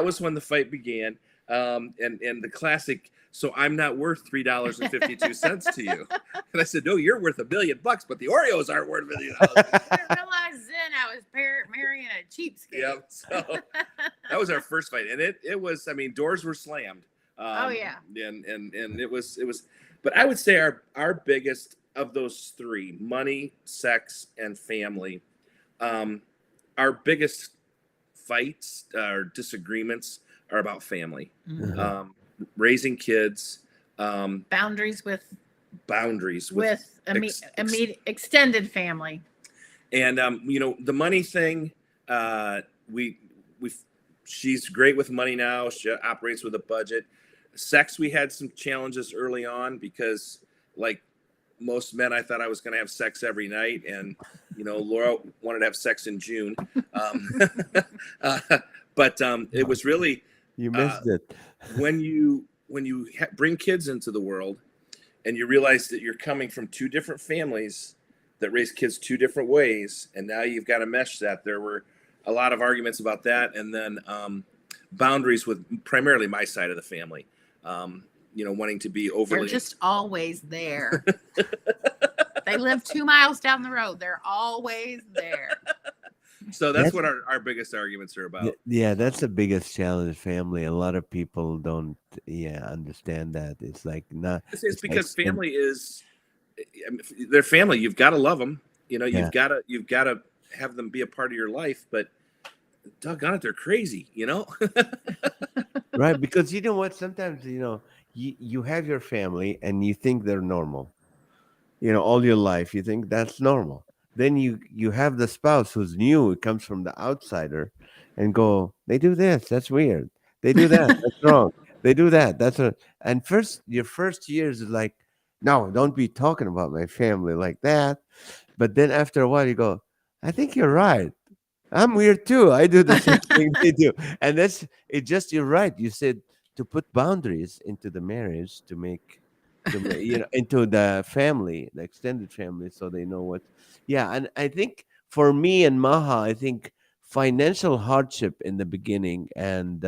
A: was when the fight began. And the classic, so I'm not worth $3.52 to you. And I said, no, you're worth $1 million, but the Oreos aren't worth $1 million.
C: I didn't realize then I was marrying a cheapskate.
A: Yep. So that was our first fight. And it was, I mean, doors were slammed. And it was, but I would say our biggest of those 3, money, sex, and family, our biggest fights or disagreements are about family, raising kids,
C: boundaries with extended family.
A: And you know, the money thing, she's great with money now. She operates with a budget. Sex, we had some challenges early on because, like most men, I thought I was going to have sex every night, and you know, Laura wanted to have sex in June. But it was really
B: you missed it
A: when you bring kids into the world, and you realize that you're coming from 2 different families that raise kids 2 different ways, and now you've got to mesh that. There were a lot of arguments about that, and then boundaries with primarily my side of the family. Wanting to be
C: They're
A: overly.
C: just always there. They live 2 miles down the road. They're always there.
A: So that's what our biggest arguments are about.
B: Yeah, that's the biggest challenge, family. A lot of people don't, understand that. It's like not.
A: It's because family is their family. You've got to love them. You've got to have them be a part of your life. But doggone it, they're crazy.
B: Right, because you know what? Sometimes you have your family and you think they're normal. All your life you think that's normal. Then you have the spouse who's new, it comes from the outsider, and go, they do this, that's weird. They do that, that's wrong. They do that, and your first years is like, no, don't be talking about my family like that. But then after a while you go, I think you're right. I'm weird too. I do the same thing they do. And you're right. You said to put boundaries into the marriage into the family, the extended family, so they know what. Yeah. And I think for me and Maha, I think financial hardship in the beginning, and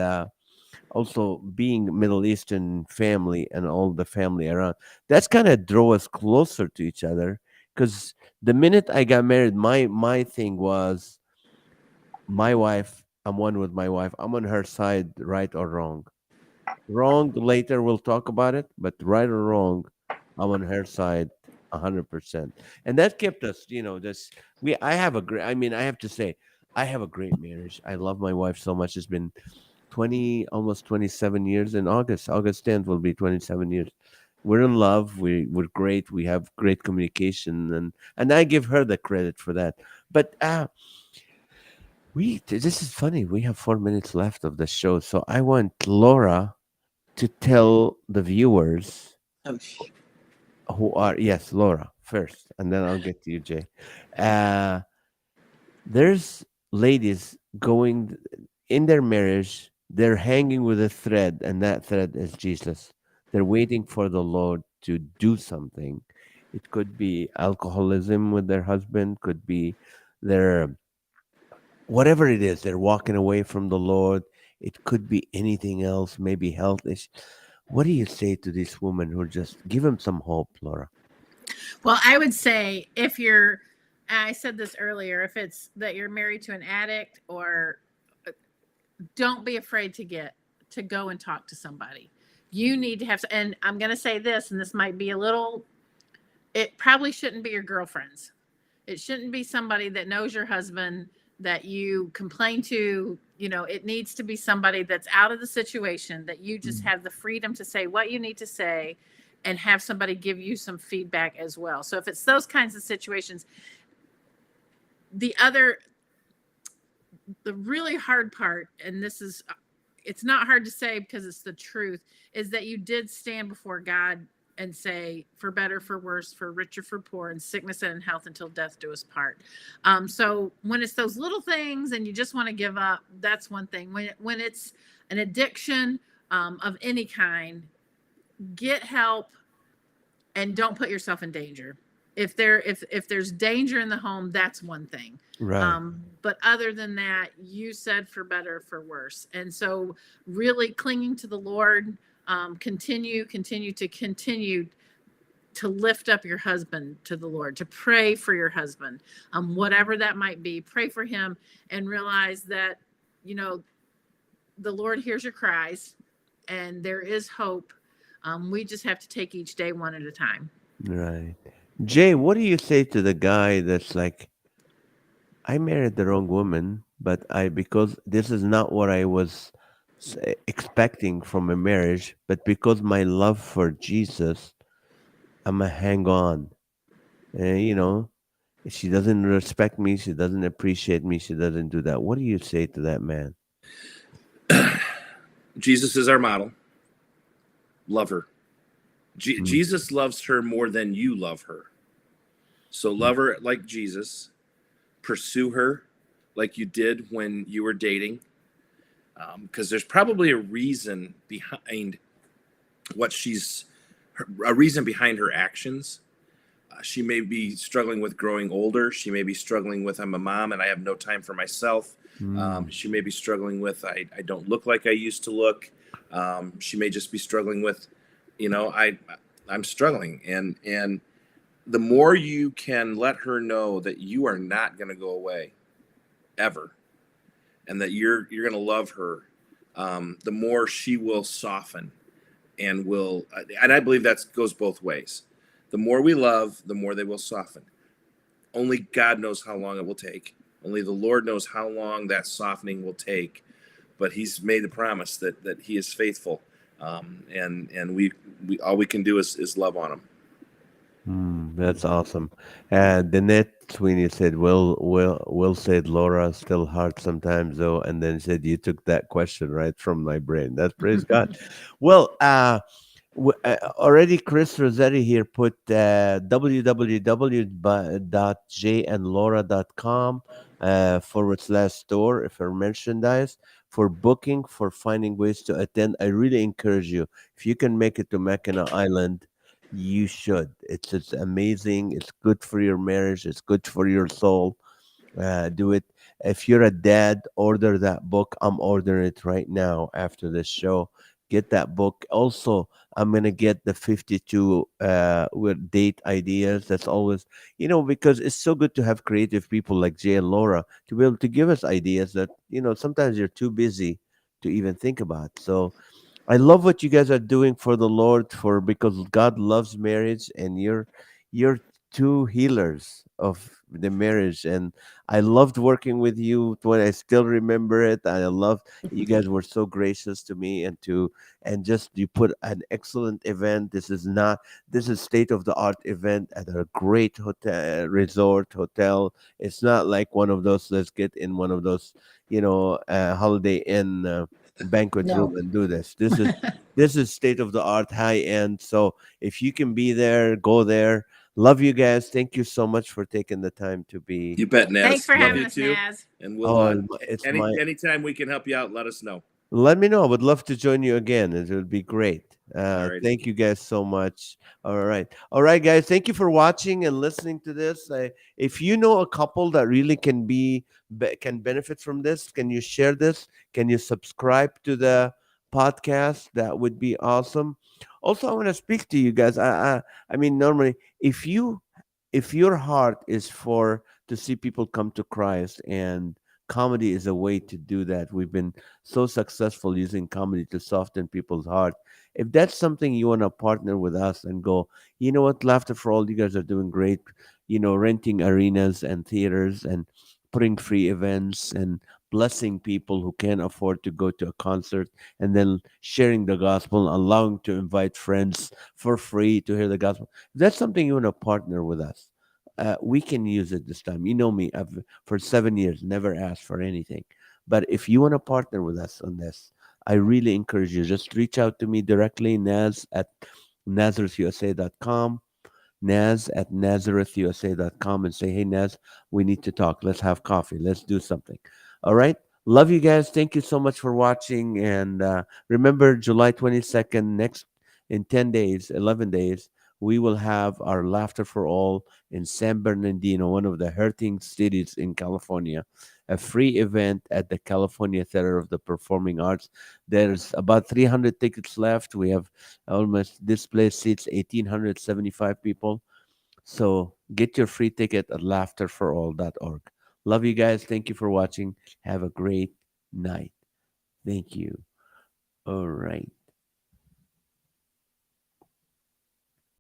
B: also being Middle Eastern family and all the family around, that's kind of drew us closer to each other. Because the minute I got married, my thing was, my wife, I'm one with my wife. I'm on her side, right or wrong. Wrong later, we'll talk about it, but right or wrong, I'm on her side 100%. And that kept us, just I have a great, I have to say, I have a great marriage. I love my wife so much. It's been almost 27 years. In August 10th will be 27 years. We're in love. We're great. We have great communication, and I give her the credit for that. But this is funny. We have 4 minutes left of the show, so I want Laura to tell the viewers who are, yes, Laura first, and then I'll get to you, Jay. There's ladies going in their marriage. They're hanging with a thread, and that thread is Jesus. They're waiting for the Lord to do something. It could be alcoholism with their husband, could be their whatever it is, they're walking away from the Lord. It could be anything else, maybe health issues. What do you say to these women who just give them some hope, Laura?
C: Well, I would say I said this earlier, if it's that you're married to an addict, or don't be afraid to go and talk to somebody. You need to have, and I'm going to say this, and this might be it probably shouldn't be your girlfriends. It shouldn't be somebody that knows your husband that you complain to. It needs to be somebody that's out of the situation, that you just have the freedom to say what you need to say, and have somebody give you some feedback as well. So if it's those kinds of situations, the really hard part, and it's not hard to say because it's the truth, is that you did stand before God and say, for better, for worse, for richer, for poor, in sickness and in health, until death do us part. So when it's those little things and you just want to give up, that's one thing. When it's an addiction of any kind, get help and don't put yourself in danger. If there's danger in the home, that's one thing.
B: Right.
C: But other than that, you said for better, for worse. And so really clinging to the Lord, continue to lift up your husband to the Lord, to pray for your husband, whatever that might be. Pray for him and realize that, the Lord hears your cries and there is hope. We just have to take each day one at a time.
B: Right. Jay, what do you say to the guy that's like, I married the wrong woman, but because this is not what I was expecting from a marriage, but because my love for Jesus, I'm going to hang on. And, she doesn't respect me. She doesn't appreciate me. She doesn't do that. What do you say to that man?
A: Jesus is our model. Love her. Jesus loves her more than you love her. So love her like Jesus. Pursue her like you did when you were dating. Because there's probably a reason behind a reason behind her actions. She may be struggling with growing older. She may be struggling with, I'm a mom and I have no time for myself.
B: Mm.
A: She may be struggling with, I don't look like I used to look. She may just be struggling with, I'm struggling. And the more you can let her know that you are not going to go away ever, and that you're going to love her, the more she will soften and will, and I believe that goes both ways. The more we love, the more they will soften. Only God knows how long it will take. Only the Lord knows how long that softening will take. But He's made the promise that He is faithful, and we all we can do is love on Him.
B: That's awesome. The net Sweeney said, Will said Laura still hard sometimes though, and then said you took that question right from my brain. That's praise God. Well, already Chris Rossetti here put www.jandlaura.com /store for merchandise, for booking, for finding ways to attend. I really encourage you, if you can make it to Mackinac Island, you should. It's amazing. It's good for your marriage. It's good for your soul. Do it. If you're a dad, order that book. I'm ordering it right now after this show. Get that book. Also, I'm gonna get the 52 with date ideas. That's always, because it's so good to have creative people like Jay and Laura to be able to give us ideas that sometimes you're too busy to even think about. So I love what you guys are doing for the Lord, for because God loves marriage, and you're two healers of the marriage. And I loved working with you when I still remember it. I love you guys were so gracious to me, and just you put an excellent event. This is state of the art event at a great hotel, resort hotel. It's not like one of those, let's get in one of those Holiday Inn banquet room
C: No.
B: and do this. This is state of the art, high end. So if you can be there, go there. Love you guys. Thank you so much for taking the time to be.
A: You bet,
C: Thanks
A: Naz.
C: for
A: Love
C: having
A: you
C: us,
A: too.
C: Naz.
A: And we'll
B: Oh, it's my.
A: anytime we can help you out, let us know.
B: Let me know. I would love to join you again. It would be great.
A: All righty.
B: Thank you guys so much. All right, guys. Thank you for watching and listening to this. If you know a couple that really can benefit from this, can you share this? Can you subscribe to the podcast? That would be awesome. Also, I want to speak to you guys. I mean, normally, if your heart is for to see people come to Christ, and comedy is a way to do that. We've been so successful using comedy to soften people's heart. If that's something you want to partner with us and go, you know what, Laughter for All, you guys are doing great, renting arenas and theaters and putting free events and blessing people who can't afford to go to a concert, and then sharing the gospel, allowing to invite friends for free to hear the gospel. If that's something you want to partner with us, we can use it this time. You know me, I've for 7 years never asked for anything. But if you want to partner with us on this, I really encourage you. Just reach out to me directly, Naz at nazarethusa.com, Naz at nazarethusa.com, and say, hey, Naz, we need to talk. Let's have coffee. Let's do something. All right. Love you guys. Thank you so much for watching. And remember, July 22nd, next in 10 days, 11 days, we will have our Laughter for All in San Bernardino, one of the hurting cities in California, a free event at the California Theater of the Performing Arts. There's about 300 tickets left. We have almost, this place seats 1,875 people. So get your free ticket at laughterforall.org. Love you guys. Thank you for watching. Have a great night. Thank you. All right.